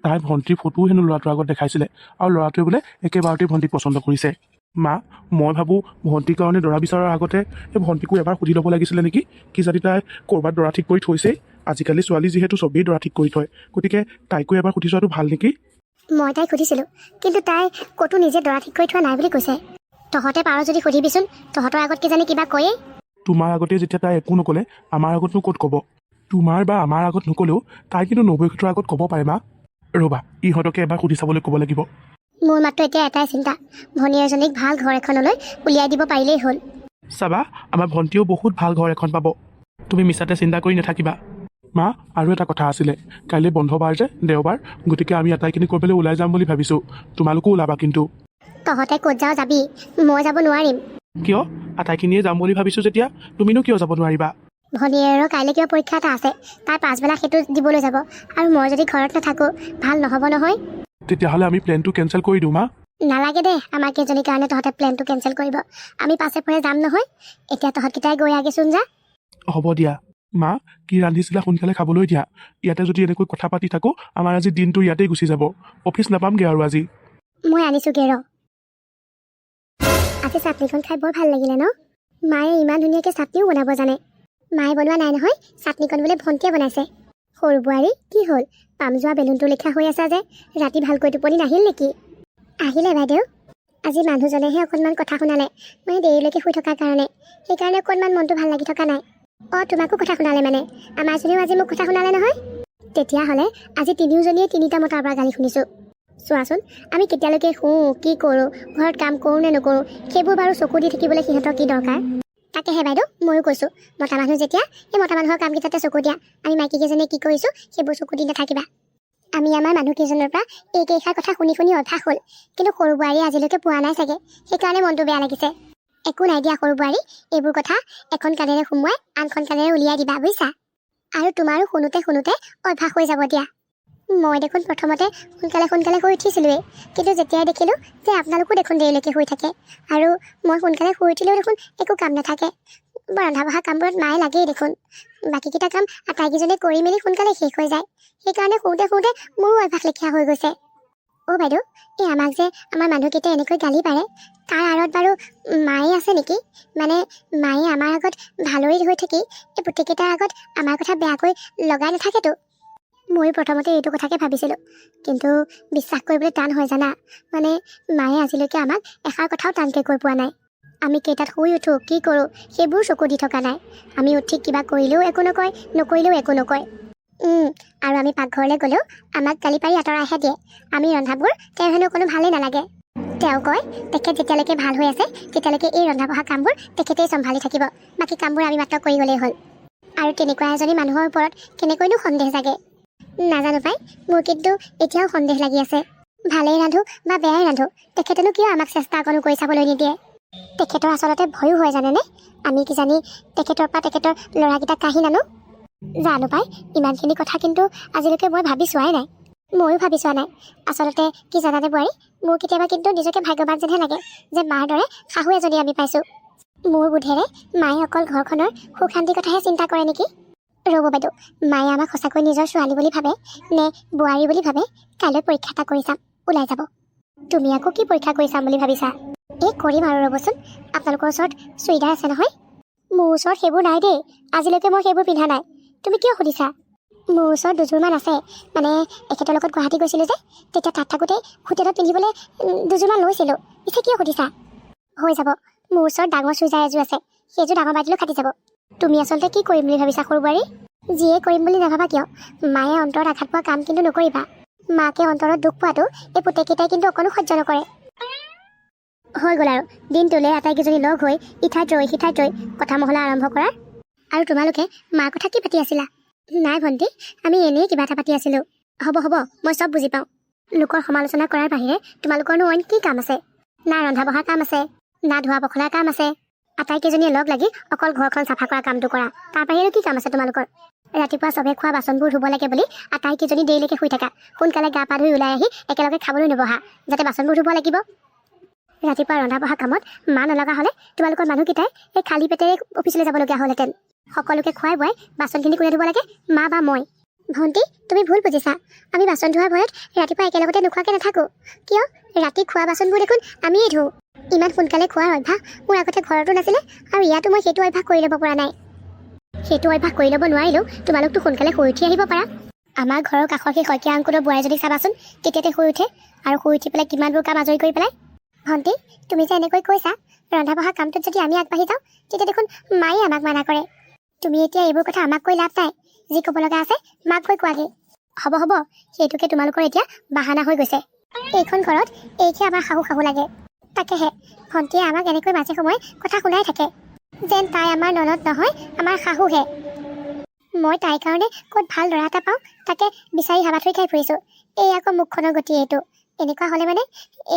Speaker 2: তাই ভণ্টিৰ ফটোও হেনো ল'ৰাটোৰ আগত দেখাইছিলে, আৰু ল'ৰাটোৱে বোলে একেবাৰতে ভণ্টিক পচন্দ কৰিছে। মা, মই ভাবোঁ ভণ্টিৰ কাৰণে দৰা বিচৰাৰ আগতে এই ভণ্টিকো এবাৰ সুধি ল'ব লাগিছিলে নেকি? কি যদি তাই ক'ৰবাত দৰা ঠিক কৰি থৈছেই। আজিকালি ছোৱালী যিহেতু চবেই দৰা ঠিক কৰি থয়, গতিকে তাইকো এবাৰ সুধি চোৱাটো ভাল নেকি?
Speaker 1: মই তাইক সুধিছিলোঁ, কিন্তু তাই ক'তো নিজে দৰা ঠিক কৰি থোৱা নাই বুলি কৈছে। তহঁতে পাৰ যদি সুধিবিচোন, তহঁতৰ আগত কিজানি কিবা কয়েই।
Speaker 2: তোমাৰ আগতে যেতিয়া তাই একো নক'লে, আমাৰ আগতনো ক'ত ক'ব? তোমাৰ বা আমাৰ আগত নক'লেও তাই কিন্তু নৱৈহঁতৰ আগত ক'ব পাৰে মা। ৰ'বা, ইহঁতকে এবাৰ সুধি চাবলৈ ক'ব লাগিব।
Speaker 1: মোৰ মাত্ৰ এতিয়া এটাই চিন্তা, ভনীয়েৰজনীক ভাল ঘৰ এখনলৈ উলিয়াই দিব পাৰিলেই হ'ল।
Speaker 2: চাবা, আমাৰ ভণ্টিও বহুত ভাল ঘৰ এখন পাব। তুমি মিছাতে চিন্তা কৰি নাথাকিবা। মা, আৰু এটা কথা আছিলে। কাইলৈ বন্ধ বাৰ যে, দেওবাৰ, গতিকে আমি আটাইখিনি কৰিবলৈ ওলাই যাম বুলি ভাবিছোঁ। তোমালোকো ওলাবা কিন্তু।
Speaker 1: তহঁতে ক'ত যাওঁ যাবি, মই যাব নোৱাৰিম।
Speaker 2: কিয়? আটাইখিনিয়ে যাম বুলি ভাবিছোঁ যেতিয়া তুমিনো কিয় যাব নোৱাৰিবা?
Speaker 1: ভনীয়েৰৰ কাইলৈ কিবা পৰীক্ষা এটা আছে, তাই পাছবেলা সেইটো দিবলৈ যাব, আৰু মই যদি ঘৰত নাথাকোঁ ভাল নহ'ব নহয়।
Speaker 2: তেতিয়াহ'লে আমি প্লেনটো কেঞ্চেল কৰি দিওঁ মা।
Speaker 1: নালাগে দে, আমাৰ কেইজনীৰ কাৰণে তহঁতে প্লেনটো কেঞ্চেল কৰিব। আমি পাছে পৰে যাম নহয়। এতিয়া তহঁতকেইটাই গৈ আগেচোন যা।
Speaker 2: হ'ব দিয়া। মা, কি ৰান্ধিছিলা সোনকালে খাবলৈ দিয়া। ইয়াতে যদি এনেকৈ কথা পাতি থাকোঁ, আমাৰ আজি দিনটো ইয়াতেই গুচি যাব। অফিচ নাপামগৈ আৰু আজি।
Speaker 1: মই আনিছোঁগৈ আজি চাটনিখন খাই বৰ ভাল লাগিলে ন? মায়ে ইমান ধুনীয়াকৈ চাটনিও বনাব জানে। মায়ে বনোৱা নাই নহয়, চাটনিখন বোলে ভণ্টিয়ে বনাইছে। সৰু বোৱাৰী, কি হ'ল? পাম যোৱা বেলুনটো লেখা হৈ আছা যে, ৰাতি ভালকৈ টোপনি নাহিল নেকি? আহিলে বাইদেউ। আজি মানুহজনেহে অকণমান কথা শুনালে, মানে দেৰিলৈকে শুই থকাৰ কাৰণে। সেইকাৰণে অকণমান মনটো ভাল লাগি থকা নাই। অঁ, তোমাকো কথা শুনালে মানে? আমাৰ জনীও আজি মোক কথা শুনালে নহয়। তেতিয়াহ'লে আজি তিনিওজনীয়ে তিনিটা মতাৰ পৰা গালি শুনিছোঁ। চোৱাচোন, আমি কেতিয়ালৈকে শুওঁ, কি কৰোঁ, ঘৰত কাম কৰোঁ নে নকৰোঁ, সেইবোৰ বাৰু চকু দি থাকিবলৈ সিহঁতৰ কি দৰকাৰ? তাকেহে বাইদেউ, ময়ো কৈছোঁ, মতা মানুহ যেতিয়া এই মতা মানুহৰ কামকেইটাতে চকু দিয়া। আমি মাইকীকেইজনীয়ে কি কৰিছোঁ সেইবোৰ চকু দি নাথাকিবা। আমি আমাৰ মানুহকেইজনৰ পৰা এইকেইষাৰ কথা শুনি শুনি অভ্যাস হ'ল, কিন্তু সৰু বোৱাৰী আজিলৈকে পোৱা নাই চাগে, সেইকাৰণে মনটো বেয়া লাগিছে। একো নাই দিয়া সৰু বোৱাৰী, এইবোৰ কথা এখন কাণেৰে সোমোৱাই আনখন কাণেৰে উলিয়াই দিবা, বুজিছা? আৰু তোমাৰো শুনোতে শুনোতে অভ্যাস হৈ যাব দিয়া। মই দেখোন প্ৰথমতে সোনকালে সোনকালে শুই উঠিছিলোঁৱেই, কিন্তু যেতিয়াই দেখিলোঁ যে আপোনালোকো দেখোন দেৰিলৈকে শুই থাকে, আৰু মই সোনকালে শুই উঠিলেও দেখোন একো কাম নাথাকে। ৰন্ধা বঢ়া কামবোৰত মায়ে লাগেই দেখোন। বাকীকেইটা কাম আটাইকেইজনে কৰি মেলি সোনকালে শেষ হৈ যায়। সেইকাৰণে শুওঁতে শুওঁতে মোৰো অভ্যাস লেখীয়া হৈ গৈছে। অ' বাইদেউ, এই আমাক যে আমাৰ মানুহকেইটাই এনেকৈ গালি পাৰে, তাৰ আঁৰত বাৰু মায়ে আছে নেকি? মানে মায়ে আমাৰ আগত ভালৰি হৈ থাকি এই পুতেকেইটাৰ আগত আমাৰ কথা বেয়াকৈ লগাই নাথাকেতো। ময়ো প্ৰথমতে এইটো কথাকে ভাবিছিলোঁ, কিন্তু বিশ্বাস কৰিবলৈ টান হয় জানা। মানে মায়ে আজিলৈকে আমাক এষাৰ কথাও টানকৈ কৈ পোৱা নাই। আমি কেইটাত শুই উঠোঁ, কি কৰোঁ, সেইবোৰ চকু দি থকা নাই। আমি উঠি কিবা কৰিলেও একো নকয়, নকৰিলেও একো নকয়। আৰু আমি পাকঘৰলৈ গ'লেও আমাক গালি পাৰি আঁতৰাইহে দিয়ে। আমি ৰন্ধাবোৰ তেওঁৰ হেনো কোনো ভালেই নালাগে। তেওঁ কয় তেখেত যেতিয়ালৈকে ভাল হৈ আছে তেতিয়ালৈকে এই ৰন্ধা বঢ়া কামবোৰ তেখেতেই চম্ভালি থাকিব, বাকী কামবোৰ আমি মাত্ৰ কৰি গ'লেই হ'ল। আৰু তেনেকুৱা এজনী মানুহৰ ওপৰত কেনেকৈনো সন্দেহ জাগে নাজানো পাই। মোৰ কিন্তু এতিয়াও সন্দেহ লাগি আছে। ভালেই ৰান্ধোঁ বা বেয়াই ৰান্ধোঁ, তেখেতেনো কিয় আমাক চেষ্টা অকণো কৰি চাবলৈ নিদিয়ে? তেখেতৰ আচলতে ভয়ো হয় জানেনে? আমি কিজানি তেখেতৰ পৰা তেখেতৰ ল'ৰাকেইটাক কাঢ়ি নানো। জানো পাই, ইমানখিনি কথা কিন্তু আজিলৈকে মই ভাবি চোৱাই নাই। ময়ো ভাবি চোৱা নাই। আচলতে কি জানানে বোৱাৰী, মোৰ কেতিয়াবা কিন্তু নিজকে ভাগ্যৱান যেনহে লাগে যে মাৰ দৰে শাহু এজনী আমি পাইছোঁ। মোৰ বোধেৰে মায়ে অকল ঘৰখনৰ সুখ শান্তিৰ কথাহে চিন্তা কৰে নেকি? ৰ'ব বাইদেউ, মায়ে আমাক সঁচাকৈ নিজৰ ছোৱালী বুলি ভাবে নে বোৱাৰী বুলি ভাবে? কাইলৈ পৰীক্ষা এটা কৰি চাম, ওলাই যাব। তুমি আকৌ কি পৰীক্ষা কৰি চাম বুলি ভাবিছা? এই কৰিম আৰু ৰ'বচোন। আপোনালোকৰ ওচৰত চুইদাৰ আছে নহয়? মোৰ ওচৰত সেইবোৰ নাই দেই, আজিলৈকে মই সেইবোৰ পিন্ধা নাই। তুমি কিয় সুধিছা? মোৰ ওচৰত দুযোৰমান আছে, মানে এখেতৰ লগত গুৱাহাটী গৈছিলোঁ যে, তেতিয়া তাত থাকোঁতে হোটেলত পিন্ধিবলৈ দুযোৰমান লৈছিলোঁ। পিছে কিয় সুধিছা? হৈ যাব, মোৰ ওচৰত ডাঙৰ চুইজাৰ এযোৰ আছে, সেইযোৰ ডাঙৰ বাজিলেও খাটি যাব। তুমি আচলতে কি কৰিম বুলি ভাবিছা সৰু বোৱাৰী? যিয়ে কৰিম বুলি নাভাবা কিয়, মায়ে অন্তৰত আঘাত পোৱা কাম কিন্তু নকৰিবা। মাকে অন্তৰত দুখ পোৱাটো এই পুতেকেইটাই কিন্তু অকণো সহ্য নকৰে। হৈ গ'ল আৰু দিনটোলৈ আটাইকেইজনী লগ হৈ ইঠাইত ৰৈ সিঠাইত ৰৈ কথা মহলা আৰম্ভ কৰাৰ। আৰু তোমালোকে মাৰ কথা কি পাতি আছিলা? নাই ভণ্টি, আমি এনেই কিবা এটা পাতি আছিলোঁ। হ'ব হ'ব, মই চব বুজি পাওঁ। লোকৰ সমালোচনা কৰাৰ বাহিৰে তোমালোকৰনো অইন কি কাম আছে? না ৰন্ধা বঢ়াৰ কাম আছে, না ধোৱা পখলাৰ কাম আছে। আটাইকেইজনীয়ে লগ লাগি অকল ঘৰখন চাফা কৰা কামটো কৰা, তাৰ বাহিৰেনো কি কাম আছে তোমালোকৰ? ৰাতিপুৱা চবে খোৱা বাচনবোৰ ধুব লাগে বুলি আটাইকেইজনী দেৰিলৈকে শুই থাকা, সোনকালে গা পা ধুই ওলাই আহি একেলগে খাবলৈ নবহা, যাতে বাচনবোৰ ধুব লাগিব। ৰাতিপুৱা ৰন্ধা বঢ়া কামত মা নলগা হ'লে তোমালোকৰ মানুহকেইটাই এই খালী পেটেৰে অফিচলৈ যাবলগীয়া হ'লহেঁতেন। সকলোকে খুৱাই বুৱাই বাচনখিনি কোনে ধুব লাগে, মা বা মই? ভণ্টি, তুমি ভুল বুজিছা। আমি বাচন ধোৱাৰ ভয়ত ৰাতিপুৱা একেলগতে নোখোৱাকৈ নাথাকোঁ। কিয়? ৰাতি খোৱা বাচনবোৰ দেখোন আমিয়েই ধুওঁ। ইমান সোনকালে খোৱাৰ অভ্যাস মোৰ আগতে ঘৰতো নাছিলে, আৰু ইয়াতো মই সেইটো অভ্যাস কৰি ল'ব পৰা নাই। সেইটো অভ্যাস কৰি ল'ব নোৱাৰিলেও তোমালোকতো সোনকালে শুই উঠি আহিব পাৰা। আমাৰ ঘৰৰ কাষৰ সেই শইকীয়া আংকুলৰ বোৱাৰীজনীক চাবাচোন, কেতিয়াতে শুই উঠে, আৰু শুই উঠি পেলাই কিমানবোৰ কাম আজৰি কৰি পেলাই। ভণ্টি, তুমি যে এনেকৈ কৈছা, ৰন্ধা বঢ়া কামটোত যদি আমি আগবাঢ়ি যাওঁ তেতিয়া দেখোন মায়ে আমাক মানা কৰে। তুমি এতিয়া এইবোৰ কথা আমাক কৈ লাভ নাই, যি ক'ব লগা আছে মাক কৈ কোৱাগৈ। হ'ব হ'ব, সেইটোকে তোমালোকৰ এতিয়া বাহানা হৈ গৈছে। এইখন ঘৰত এইকে আমাৰ শাহু শাহু লাগে। তাকেহে ভণ্টিয়ে আমাক এনেকৈ মাজে সময়ে কথা শুনাই থাকে, যেন তাই আমাৰ ননদ নহয়, আমাৰ শাহুহে। মই তাইৰ কাৰণে ক'ত ভাল ল'ৰা এটা পাওঁ তাকে বিচাৰি হাবাথুৰি খাই ফুৰিছোঁ। এই আকৌ মুখখনৰ গতি এইটো। এনেকুৱা হ'লে মানে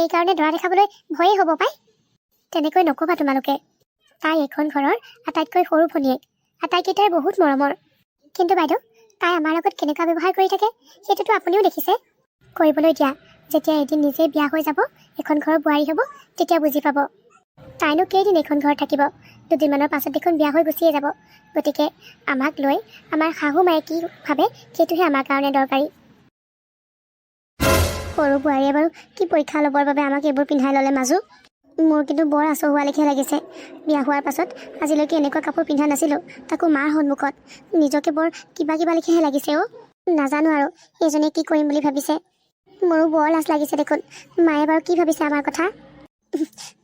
Speaker 1: এইকাৰণে দৰা দেখাবলৈ ভয়েই হ'ব পাই। তেনেকৈ নক'বা তোমালোকে। তাই এখন ঘৰৰ আটাইতকৈ সৰু ভনীয়েক, আটাইকেইটাই বহুত মৰমৰ। কিন্তু বাইদেউ, তাই আমাৰ লগত কেনেকুৱা ব্যৱহাৰ কৰি থাকে সেইটোতো আপুনিও দেখিছে। কৰিবলৈ দিয়া, যেতিয়া এদিন নিজে বিয়া হৈ যাব, এখন ঘৰৰ বোৱাৰী হ'ব, তেতিয়া বুজি পাব। তাইনো কেইদিন এখন ঘৰত থাকিব? দুদিনমানৰ পাছত দেখোন বিয়া হৈ গুচিয়ে যাব। গতিকে আমাক লৈ আমাৰ শাহু মায়ে কি ভাবে সেইটোহে আমাৰ কাৰণে দৰকাৰী। সৰু বোৱাৰীয়ে বাৰু কি পৰীক্ষা ল'বৰ বাবে আমাক এইবোৰ পিন্ধাই ল'লে মাজু? মোৰ কিন্তু বৰ আচহুৱা লেখীয়া লাগিছে। বিয়া হোৱাৰ পাছত আজিলৈকে এনেকুৱা কাপোৰ পিন্ধা নাছিলোঁ, তাকো মাৰ সন্মুখত। নিজকে বৰ কিবা কিবা লেখীয়াহে লাগিছে অ'। নাজানো আৰু সেইজনীয়ে কি কৰিম বুলি ভাবিছে। মোৰো বৰ লাজ লাগিছে দেখোন। মায়ে বাৰু কি ভাবিছে আমাৰ কথা?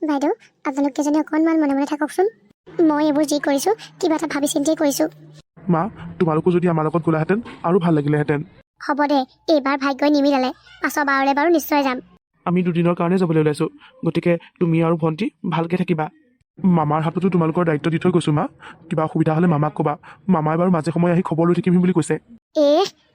Speaker 1: বাইদেউ আপোনালোক কেইজনে অকণমান মনে মনে থাককচোন। মই এইবোৰ যি কৰিছোঁ কিবা এটা ভাবি চিন্তিয়ে কৰিছোঁ।
Speaker 2: মা তোমালোকো যদি আমাৰ লগত গ'লাহেঁতেন আৰু ভাল লাগিলেহেঁতেন।
Speaker 1: হ'ব দে, এইবাৰ ভাগ্যই নিমিলালে পাছৰ বাৰলৈ বাৰু নিশ্চয় যাম।
Speaker 2: আমি দুদিনৰ কাৰণে যাবলৈ ওলাইছোঁ, গতিকে তুমি আৰু ভণ্টি ভালকৈ থাকিবা। মামাৰ হাততো তোমালোকৰ দায়িত্ব দি থৈ গৈছোঁ মা। কিবা অসুবিধা হ'লে মামাক ক'বা। মামাই বাৰু মাজে সময়ে আহি খবৰ লৈ থাকিম বুলি কৈছে।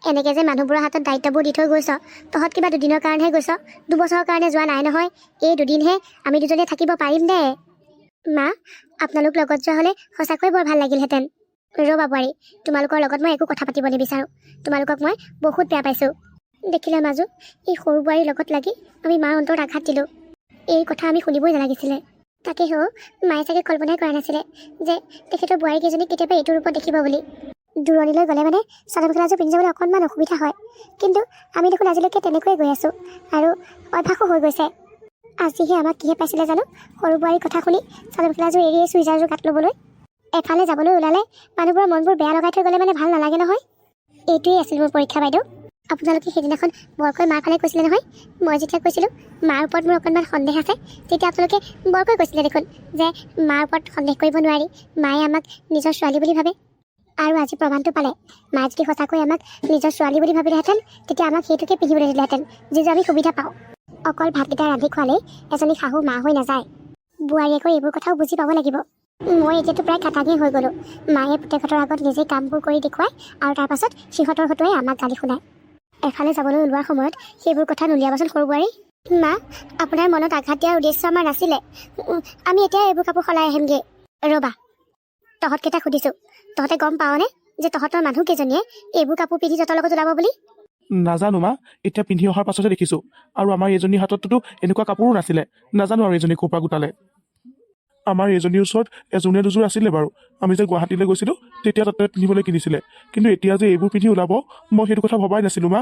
Speaker 1: এনেকৈ যে মানুহবোৰৰ হাতত দায়িত্ববোৰ দি থৈ গৈছ, তহঁত কিবা দুদিনৰ কাৰণেহে গৈছ, 2 বছৰৰ কাৰণে যোৱা নাই নহয়। এই দুদিনহে আমি দুজনে থাকিব পাৰিম দে। মা আপোনালোক লগত যোৱা হ'লে সঁচাকৈ বৰ ভাল লাগিলহেঁতেন। ৰ'বা বোৱাৰী, তোমালোকৰ লগত মই একো কথা পাতিব নিবিচাৰোঁ। তোমালোকক মই বহুত বেয়া পাইছোঁ। দেখিলে মাজু, এই সৰু বোৱাৰীৰ লগত লাগি আমি মাৰ অন্তৰত আঘাত দিলোঁ। এই কথা আমি শুনিবই নালাগিছিলে। তাকে মায়ে চাগে কল্পনাই কৰা নাছিলে যে তেখেতৰ বোৱাৰীকেইজনীক কেতিয়াবা এইটো ৰূপত দেখিব বুলি। দূৰণিলৈ গ'লে মানে চাদৰ মেখেলাযোৰ পিন্ধি যাবলৈ অকণমান অসুবিধা হয়, কিন্তু আমি দেখোন আজিলৈকে তেনেকৈয়ে গৈ আছোঁ আৰু অভ্যাসো হৈ গৈছে। আজিহে আমাক কিহে পাইছিলে জানো সৰু বোৱাৰীৰ কথা শুনি চাদৰ মেখেলাযোৰ এৰিয়ে চুইজাৰযোৰ কাট ল'বলৈ। এফালে যাবলৈ ওলালে মানুহবোৰৰ মনবোৰ বেয়া লগাই থৈ গ'লে মানে ভাল নালাগে নহয়। এইটোৱেই আছিল মোৰ পৰীক্ষা বাইদেউ। আপোনালোকে সেইদিনাখন বৰকৈ মাৰ ফালে কৈছিলে নহয়, মই যেতিয়া কৈছিলোঁ মাৰ ওপৰত মোৰ অকণমান সন্দেহ আছে, তেতিয়া আপোনালোকে বৰকৈ কৈছিলে দেখোন যে মাৰ ওপৰত সন্দেহ কৰিব নোৱাৰি, মায়ে আমাক নিজৰ ছোৱালী বুলি ভাবে। আৰু আজি প্ৰমাণটো পালে, মায়ে যদি সঁচাকৈ আমাক নিজৰ ছোৱালী বুলি ভাবিলেহেঁতেন তেতিয়া আমাক সেইটোকে পিন্ধিবলৈ দিলেহেঁতেন যিটো আমি সুবিধা পাওঁ। অকল ভাতকেইটা ৰান্ধি খোৱালেই এজনী শাহু মা হৈ নাযায়। বোৱাৰীয়েকৈ এইবোৰ কথাও বুজি পাব লাগিব। মই এতিয়াতো প্ৰায় কাটাঙে হৈ গ'লোঁ। মায়ে পুতেকহঁতৰ আগত নিজেই কামবোৰ কৰি দেখুৱায় আৰু তাৰপাছত সিহঁতৰ হতুৱাই আমাক গালি শুনায়। এফালে যাবলৈ ওলোৱাৰ সময়ত সেইবোৰ কথা নুলিয়াবচোন সৰু বোৱাৰী। মা আপোনাৰ মনত আঘাত দিয়াৰ উদ্দেশ্য আমাৰ নাছিলে। আমি এতিয়া এইবোৰ কাপোৰ সলাই আহিমগৈ। ৰ'বা, তহঁতকেইটাক সুধিছোঁ, তহঁতে গম পাৱনে যে তহঁতৰ মানুহকেইজনীয়ে এইবোৰ কাপোৰ পিন্ধি তহঁতৰ লগত ওলাব বুলি?
Speaker 2: নাজানো মা, এতিয়া পিন্ধি অহাৰ পাছতহে দেখিছোঁ। আৰু আমাৰ এইজনীৰ হাতততো এনেকুৱা কাপোৰো নাছিলে। নাজানো আৰু এইজনী ক'ৰ পৰা গোটালে। আমাৰ এইজনীৰ ওচৰত এজনীয়া দুযোৰ আছিলে বাৰু। আমি যে গুৱাহাটীলৈ গৈছিলোঁ তেতিয়া তাতে পিন্ধিবলৈ কিনিছিলে, কিন্তু এতিয়া যে এইবোৰ পিন্ধি ওলাব মই সেইটো কথা ভবাই নাছিলোঁ মা।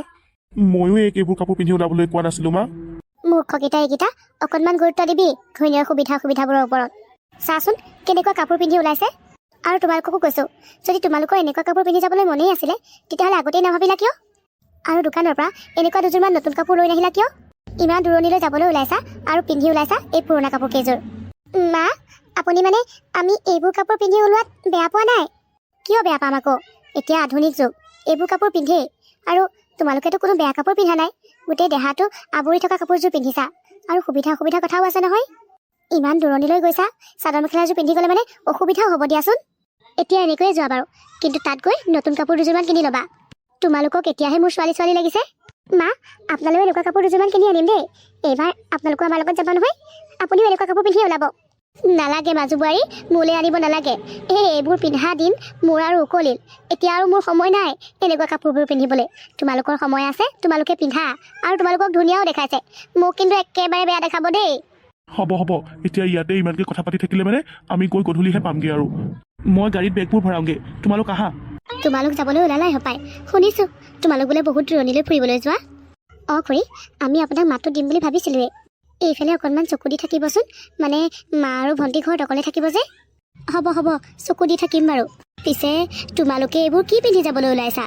Speaker 2: ময়ো এইবোৰ কাপোৰ পিন্ধি ওলাবলৈ কোৱা নাছিলোঁ মা।
Speaker 1: মূৰ্খকেইটা এইকেইটা, অকণমান গুৰুত্ব দিবি ঘৈণীয়েৰ সুবিধাবোৰৰ ওপৰত। চাচোন কেনেকুৱা কাপোৰ পিন্ধি ওলাইছে। আৰু তোমালোককো কৈছোঁ, যদি তোমালোকৰ এনেকুৱা কাপোৰ পিন্ধি যাবলৈ মনেই আছিলে তেতিয়াহ'লে আগতেই নাভাবিলা কিয়? আৰু দোকানৰ পৰা এনেকুৱা দুযোৰমান নতুন কাপোৰ লৈ নাহিলা কিয়? ইমান দূৰণিলৈ যাবলৈ ওলাইছা আৰু পিন্ধি ওলাইছা এই পুৰণা কাপোৰ কেইযোৰ। মা আপুনি মানে আমি এইবোৰ কাপোৰ পিন্ধি ওলোৱাত বেয়া পোৱা নাই? কিয় বেয়া পাম আকৌ, এতিয়া আধুনিক যুগ, এইবোৰ কাপোৰ পিন্ধেই। আৰু তোমালোকেতো কোনো বেয়া কাপোৰ পিন্ধা নাই, গোটেই দেহাটো আৱৰি থকা কাপোৰযোৰ পিন্ধিছা। আৰু সুবিধা কথাও আছে নহয়। ইমান দূৰণিলৈ গৈছা, চাদৰ মেখেলাযোৰ পিন্ধি গ'লে মানে অসুবিধাও হ'ব দিয়াচোন। এতিয়া এনেকৈয়ে যোৱা বাৰু, কিন্তু তাত গৈ নতুন কাপোৰ দুযোৰমান কিনি ল'বা। তোমালোকক এতিয়াহে মোৰ ছোৱালী লাগিছে। মা আপোনালোকে এনেকুৱা কাপোৰ দুযোৰমান কিনি আনিম দেই। এইবাৰ আপোনালোকো আমাৰ লগত যাব নহয়, আপুনিও এনেকুৱা কাপোৰ পিন্ধি ওলাব। নালাগে মাজু বোৱাৰী, মোলৈ আনিব নালাগে। এইবোৰ পিন্ধা দিন মোৰ আৰু উকলিল। এতিয়া আৰু মোৰ সময় নাই এনেকুৱা কাপোৰবোৰ পিন্ধিবলৈ। তোমালোকৰ সময় আছে, তোমালোকে পিন্ধা। আৰু তোমালোকক ধুনীয়াও দেখাইছে, মোক কিন্তু একেবাৰে বেয়া দেখাব দেই।
Speaker 2: হ'ব এতিয়া ইয়াতে ইমানকৈ কথা পাতি থাকিলে মানে আমি গৈ গধূলিহে পামগৈ। আৰু মই গাড়ীত বেগবোৰ ভৰাওঁগৈ, তোমালোক আহা।
Speaker 1: তোমালোক যাবলৈ ওলালাই হপায়, শুনিছোঁ তোমালোক বোলে বহুত দূৰণিলৈ ফুৰিবলৈ যোৱা। খুৰী, আমি আপোনাক মাতটো দিম বুলি ভাবিছিলোঁৱেই। এইফালে অকণমান চকু দি থাকিবচোন, মানে মা আৰু ভণ্টি ঘৰত অকলে থাকিব যে। হ'ব চকু দি থাকিম বাৰু। পিছে তোমালোকে এইবোৰ কি পিন্ধি যাবলৈ ওলাইছা?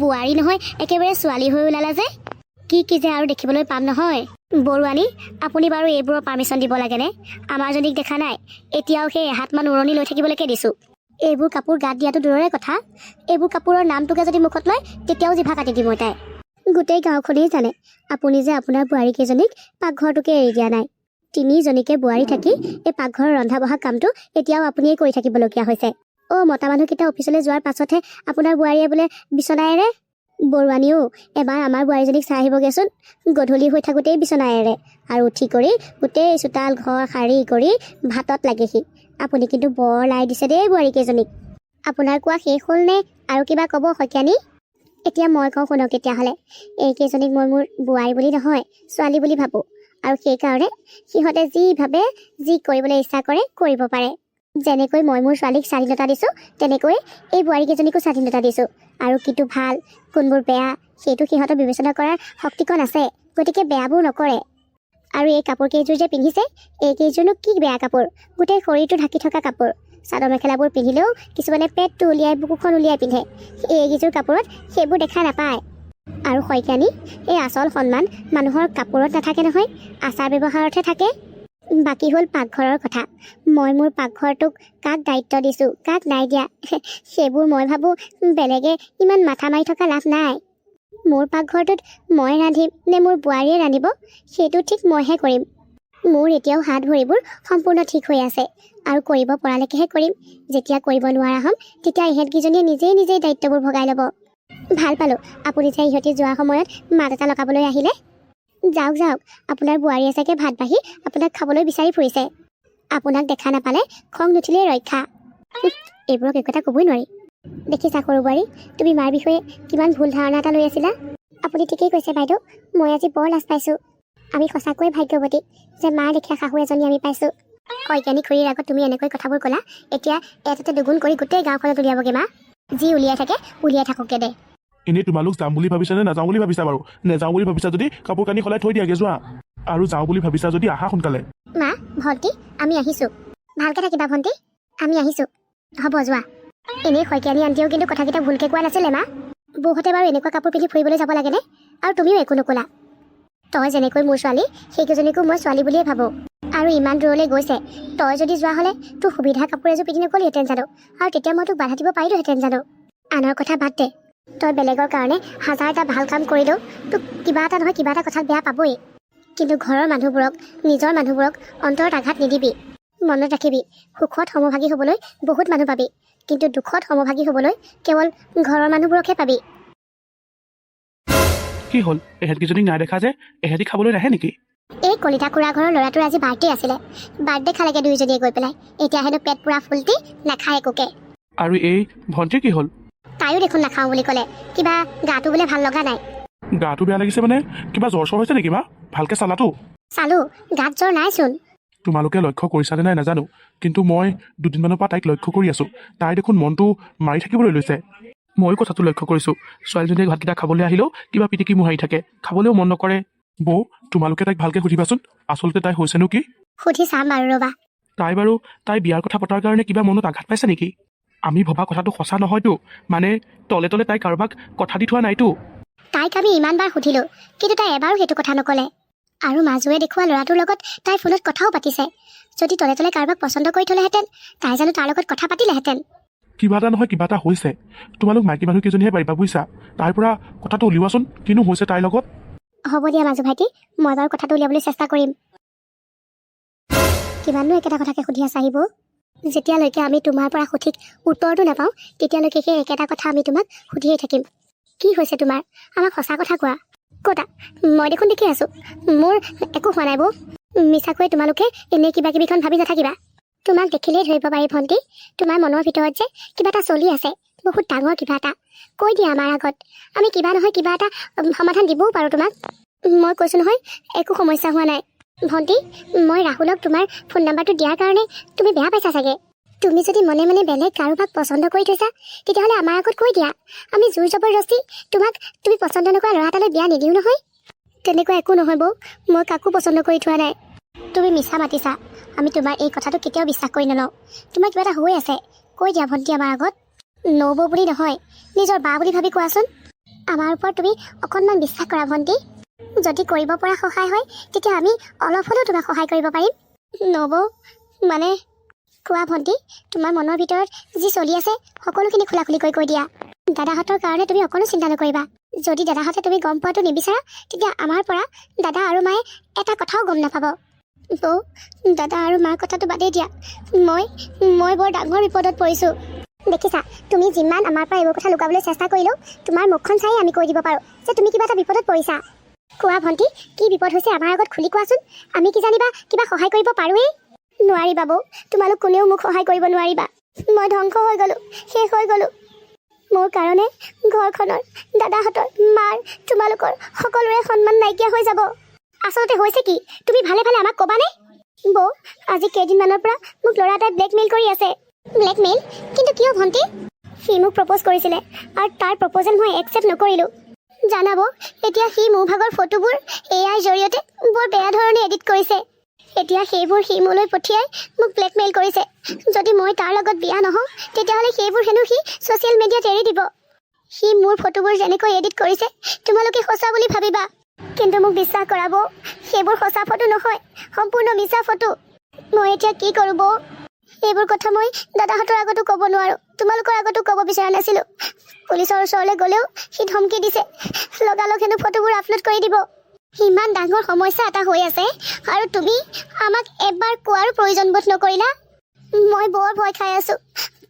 Speaker 1: বোৱাৰী নহয়, একেবাৰে ছোৱালী হৈ ওলালা যে। কি যে আৰু দেখিবলৈ পাম নহয়। বৰুৱানী, আপুনি বাৰু এইবোৰৰ পাৰ্মিশ্যন দিব লাগেনে? আমাৰজনীক দেখা নাই, এতিয়াও সেই এহাতমান উৰণি লৈ থাকিবলৈকে দিছোঁ। এইবোৰ কাপোৰ গাত দিয়াটো দূৰৰে কথা, এইবোৰ কাপোৰৰ নামটোকে যদি মুখত লয় তেতিয়াও জিভা কাটি দিম মই তাই। গোটেই গাঁওখনেই জানে আপুনি যে আপোনাৰ বোৱাৰীকেইজনীক পাকঘৰটোকে এৰি দিয়া নাই। 3জনীকে বোৱাৰী থাকি এই পাকঘৰৰ ৰন্ধা বঢ়া কামটো এতিয়াও আপুনিয়ে কৰি থাকিবলগীয়া হৈছে। মতা মানুহকেইটা অফিচলৈ যোৱাৰ পাছতহে আপোনাৰ বোৱাৰীয়ে বোলে বিচনা এৰে। বৰুৱানীও এবাৰ আমাৰ বোৱাৰীজনীক চাই আহিবগৈচোন। গধূলি হৈ থাকোঁতেই বিচনা এৰে আৰু উঠি কৰি গোটেই চোতাল ঘৰ সাৰি কৰি ভাতত লাগেহি। আপুনি কিন্তু বৰ লাই দিছে দেই বোৱাৰীকেইজনীক। আপোনাৰ কোৱা শেষ হ'ল নে আৰু কিবা ক'ব শইকীয়ানী? এতিয়া মই কওঁ শুনক তেতিয়াহ'লে। এইকেইজনীক মই মোৰ বোৱাৰী বুলি নহয়, ছোৱালী বুলি ভাবোঁ। আৰু সেইকাৰণে সিহঁতে যি ভাবে, যি কৰিবলৈ ইচ্ছা কৰে কৰিব পাৰে। যেনেকৈ মই মোৰ ছোৱালীক স্বাধীনতা দিছোঁ, তেনেকৈ এই বোৱাৰীকেইজনীকো স্বাধীনতা দিছোঁ। আৰু কিটো ভাল, কোনবোৰ বেয়া, সেইটো সিহঁতৰ বিবেচনা কৰাৰ শক্তিকণ আছে, গতিকে বেয়াবোৰ নকৰে। আৰু এই কাপোৰ কেইযোৰ যে পিন্ধিছে, এইকেইযোৰনো কি বেয়া কাপোৰ, গোটেই শৰীৰটো ঢাকি থকা কাপোৰ। চাদৰ মেখেলাবোৰ পিন্ধিলেও কিছুমানে পেটটো উলিয়াই বুকুখন উলিয়াই পিন্ধে, এইকেইযোৰ কাপোৰত সেইবোৰ দেখা নাপায়। আৰু শইকীয়ানী, এই আচল সন্মান মানুহৰ কাপোৰত নাথাকে নহয়, আচাৰ ব্যৱহাৰতহে থাকে। বাকী হ'ল পাকঘৰৰ কথা। মই মোৰ পাকঘৰটোক কাক দায়িত্ব দিছোঁ, কাক নাই দিয়া সেইবোৰ মই ভাবোঁ বেলেগে ইমান মাথা মাৰি থকা লাভ নাই। মোৰ পাকঘৰটোত মই ৰান্ধিম নে মোৰ বোৱাৰীয়ে ৰান্ধিব সেইটো ঠিক মইহে কৰিম। মোৰ এতিয়াও হাত ভৰিবোৰ সম্পূৰ্ণ ঠিক হৈ আছে আৰু কৰিব পৰালৈকেহে কৰিম। যেতিয়া কৰিব নোৱাৰা হ'ম তেতিয়া ইহঁতকেইজনীয়ে নিজেই দায়িত্ববোৰ ভগাই ল'ব। ভাল পালোঁ আপুনি যে ইহঁতি যোৱা সময়ত মাত এটা লগাবলৈ আহিলে। যাওক আপোনাৰ বোৱাৰীয়ে চাগে ভাত বাঢ়ি আপোনাক খাবলৈ বিচাৰি ফুৰিছে। আপোনাক দেখা নাপালে খং নুঠিলেই ৰক্ষা। এইবোৰক একো এটা ক'বই নোৱাৰি। দেখিছা সৰু বোৱাৰী, তুমি মাৰ বিষয়ে কিমান ভুল ধাৰণা এটা লৈ আছিলা। আপুনি ঠিকেই কৈছে বাইদেউ, মই আজি বৰ লাজ পাইছোঁ। আমি সঁচাকৈয়ে ভাগ্যৱতী যে মাৰ লেখীয়া শাহু এজনী আমি পাইছোঁ। শইকীয়ানী খুৰীৰ আগত তুমি এনেকৈ কথাবোৰ ক'লা, এতিয়া এটাতে দুগুণ কৰি গোটেই গাঁওখনত উলিয়াবগৈ মা। যি উলিয়াই থাকে উলিয়াই থাককে দে।
Speaker 2: এনেই তোমালোক যাম বুলি ভাবিছা নে নাযাওঁ বুলি ভাবিছা বাৰু? নেযাওঁ বুলি ভাবিছা যদি কাপোৰ কানি সলাই থৈ দিয়াগে যোৱা, আৰু যাওঁ বুলি ভাবিছা যদি আহা সোনকালে।
Speaker 1: মা, ভণ্টি আমি আহিছোঁ। ভালকৈ থাকিবা ভণ্টি, আমি আহিছোঁ। হ'ব যোৱা। এনেই শইকীয়ানী আন্টিয়েও কিন্তু কথাকেইটা ভুলকৈ কোৱা নাছিলে মা। বৌহঁতে বাৰু এনেকুৱা কাপোৰ পিন্ধি ফুৰিবলৈ যাব লাগেনে? আৰু তুমিও একো নক'লা। তই যেনেকৈ মোৰ ছোৱালী সেইকেইজনীকো মই ছোৱালী বুলিয়ে ভাবোঁ। আৰু ইমান দূৰলৈ গৈছে, তই যদি যোৱা হ'লে তোৰ সুবিধা কাপোৰ এযোৰ পিন্ধি নগ'লিহেঁতেন জানো? আৰু তেতিয়া মই তোক বাধা দিব পাৰিলোহেঁতেন জানো? আনৰ কথা বাদ দে, তই বেলেগৰ কাৰণে হাজাৰটা ভাল কাম কৰিলেও তোক কিবা এটা নহয় কিবা এটা কথাত বেয়া পাবই। কিন্তু ঘৰৰ মানুহবোৰক, নিজৰ মানুহবোৰক অন্তৰত আঘাত নিদিবি। মনত ৰাখিবি, সুখত সমভাগী হ'বলৈ বহুত মানুহ পাবি, কিন্তু দুখত সমভাগী হ'বলৈ কেৱল ঘৰৰ মানুহবোৰকহে পাবি।
Speaker 2: কি হ'ল, এহেঁতকেইজনীক নাই দেখা যে? এহেঁতি খাবলৈ নাহে নেকি?
Speaker 1: এই কলিতা খুৰা ঘৰৰ ল'ৰাটোৰ আজি বাৰ্থডে আছিলে। বাৰ্থডে খালেগে দুয়োজনীয়ে গৈ পেলাই। এতিয়া হেনো পেট পুৰা ফুলটি নাখায় একোকে।
Speaker 2: আৰু এই ভণ্টিৰ কি হ'ল?
Speaker 1: তাইও দেখোন নাখাওঁ বুলি ক'লে। কিবা গাটো বোলে ভাল লগা নাই।
Speaker 2: গাটো বেয়া লাগিছে মানে? কিবা জ্বৰ চৰ হৈছে নেকি মা? ভালকৈ চালাতো?
Speaker 1: চালোঁ, গাত জ্বৰ নাইচোন।
Speaker 2: তোমালোকে লক্ষ্য কৰিছানে নাই নাজানো, কিন্তু মই দুদিনমানৰ পৰা তাইক লক্ষ্য কৰি আছোঁ। তাই দেখোন মনটো মাৰি থাকিবলৈ লৈছে। ময়ো কথাটো লক্ষ্য কৰিছোঁ। ছোৱালীজনীয়ে ভাতকেইটা খাবলৈ আহিলেও কিবা পিটিকি মোহাৰি থাকে, খাবলৈও মন নকৰে। বৌ, তোমালোকে তাইক ভালকৈ সুধিবাচোন, আচলতে তাই হৈছেনো কি?
Speaker 1: সুধি চাম বাৰু ৰ'বা।
Speaker 2: তাই বিয়াৰ কথা পতাৰ কাৰণে কিবা মনত আঘাত পাইছে নেকি? আমি ভবা কথাটো সঁচা নহয়তো, মানে তলে তলে তাই কাৰোবাক কথা দি থোৱা নাইতো।
Speaker 1: তাইক আমি ইমানবাৰ সুধিলোঁ, কিন্তু তাই এবাৰো সেইটো কথা নক'লে। আৰু মাজুৱে দেখুওৱা ল'ৰাটোৰ লগত তাইৰ ফোনত কথাও পাতিছে। যদি তলে তলে কাৰোবাক পচন্দ কৰি থ'লেহেঁতেন, তাই জানো তাৰ লগত কথা পাতিলেহেঁতেন?
Speaker 2: কিবা এটা নহয় কিবা এটা হৈছে। তোমালোক মাইকী মানুহকেইজনীহে পাৰিবা বুজিছা। তাইৰ পৰা কথাটো উলিওৱাচোন, কিনো হৈছে তাইৰ লগত।
Speaker 1: হ'ব দিয়া মাজু ভাইটি, মই বাৰু কথাটো উলিয়াবলৈ চেষ্টা কৰিম। কিমাননো একেটা কথাকে সুধি আছা আহিব? যেতিয়ালৈকে আমি তোমাৰ পৰা সঠিক উত্তৰটো নাপাওঁ তেতিয়ালৈকে সেই একেটা কথা আমি তোমাক সুধিয়ে থাকিম। কি হৈছে তোমাৰ? আমাক সঁচা কথা কোৱা। ক'তা? মই দেখোন দেখি আছোঁ, মোৰ একো হোৱা নাই বৌ। মিছাকৈ তোমালোকে এনেই কিবা কিবিখন ভাবি নাথাকিবা। তোমাক দেখিলেই ধৰিব পাৰি ভণ্টি, তোমাৰ মনৰ ভিতৰত যে কিবা এটা চলি আছে, বহুত ডাঙৰ কিবা এটা। কৈ দিয়া আমাৰ আগত, আমি কিবা নহয় কিবা এটা সমাধান দিবও পাৰোঁ তোমাক। মই কৈছোঁ নহয়, একো সমস্যা হোৱা নাই। ভণ্টি, মই ৰাহুলক তোমাৰ ফোন নাম্বাৰটো দিয়াৰ কাৰণে তুমি বেয়া পাইছা চাগে। তুমি যদি মনে মনে বেলেগ কাৰোবাক পচন্দ কৰি থৈছা তেতিয়াহ'লে আমাৰ আগত কৈ দিয়া। আমি জোৰ জবৰদস্তি তুমি পচন্দ নকৰা ল'ৰা এটালৈ বিয়া নিদিওঁ নহয়। তেনেকুৱা একো নহয় বৌ, মই কাকো পচন্দ কৰি থোৱা নাই। তুমি মিছা মাতিছা, আমি তোমাৰ এই কথাটো কেতিয়াও বিশ্বাস কৰি নলওঁ। তোমাৰ কিবা এটা হৈ আছে, কৈ দিয়া ভণ্টি আমাৰ আগত। নবৌ বুলি নহয়, নিজৰ বা বুলি ভাবি কোৱাচোন। আমাৰ ওপৰত তুমি অকণমান বিশ্বাস কৰা ভণ্টি। যদি কৰিব পৰা সহায় হয় তেতিয়া আমি অলপ হ'লেও তোমাক সহায় কৰিব পাৰিম। নবৌ মানে কোৱা ভণ্টি, তোমাৰ মনৰ ভিতৰত যি চলি আছে সকলোখিনি খোলাখুলিকৈ কৈ দিয়া। দাদাহঁতৰ কাৰণে তুমি অকণো চিন্তা নকৰিবা। যদি দাদাহঁতে তুমি গম পোৱাটো নিবিচাৰা তেতিয়া আমাৰ পৰা দাদা আৰু মায়ে এটা কথাও গম নাপাব। বৌ, দাদা আৰু মাৰ কথাটো বাদেই দিয়া। মই বৰ ডাঙৰ বিপদত পৰিছোঁ। দেখিছা, তুমি যিমান আমাৰ পৰা এইবোৰ কথা লুকাবলৈ চেষ্টা কৰিলেও তোমাৰ মুখখন চাই আমি কৈ দিব পাৰোঁ যে তুমি কিবা এটা বিপদত পৰিছা। কোৱা ভণ্টি, কি বিপদ হৈছে আমাৰ আগত খুলি কোৱাচোন। আমি কি জানিবা কিবা সহায় কৰিব পাৰোঁৱেই। নোৱাৰিবা বৌ, তোমালোক কোনেও মোক সহায় কৰিব নোৱাৰিবা। মই ধ্বংস হৈ গ'লোঁ, শেষ হৈ গ'লোঁ। মোৰ কাৰণে ঘৰখনৰ, দাদাহঁতৰ, মাৰ, তোমালোকৰ সকলোৰে সন্মান নাইকিয়া হৈ যাব। আচলতে হৈছে কি তুমি ভালে ভালে আমাক ক'বানে? বৌ, আজি কেইদিনমানৰ পৰা মোক ল'ৰা এটাই ব্লেকমেইল কৰি আছে। ব্লেকমেইল? কিন্তু কিয় ভণ্টি? সি মোক প্ৰপ'জ কৰিছিলে আৰু তাৰ প্ৰপ'জেল মই একচেপ্ট নকৰিলোঁ। জানাব, এতিয়া সি মোৰ ভাগৰ ফটোবোৰ AI জৰিয়তে বৰ বেয়া ধৰণে এডিট কৰিছে। এতিয়া সেইবোৰ সি মোলৈ পঠিয়াই মোক ব্লেকমেইল কৰিছে। যদি মই তাৰ লগত বিয়া নহওঁ তেতিয়াহ'লে সেইবোৰ হেনো সি ছ'চিয়েল মিডিয়াত এৰি দিব। সি মোৰ ফটোবোৰ যেনেকৈ এডিট কৰিছে তোমালোকে সঁচা বুলি ভাবিবা। কিন্তু মোক বিশ্বাস কৰাব, সেইবোৰ সঁচা ফটো নহয়, সম্পূৰ্ণ মিছা ফটো। মই এতিয়া কি কৰোঁ বৌ? এইবোৰ কথা মই দাদাহঁতৰ আগতো ক'ব নোৱাৰোঁ, তোমালোকৰ আগতো ক'ব বিচৰা নাছিলোঁ। পুলিচৰ ওচৰলৈ গ'লেও সি ধমকি দিছে, লগালগ হেনো ফটোবোৰ আপলোড কৰি দিব। ইমান ডাঙৰ সমস্যা এটা হৈ আছে আৰু তুমি আমাক এবাৰ কোৱাৰ প্ৰয়োজন বোধ নকৰিলা। মই বৰ ভয় খাই আছোঁ,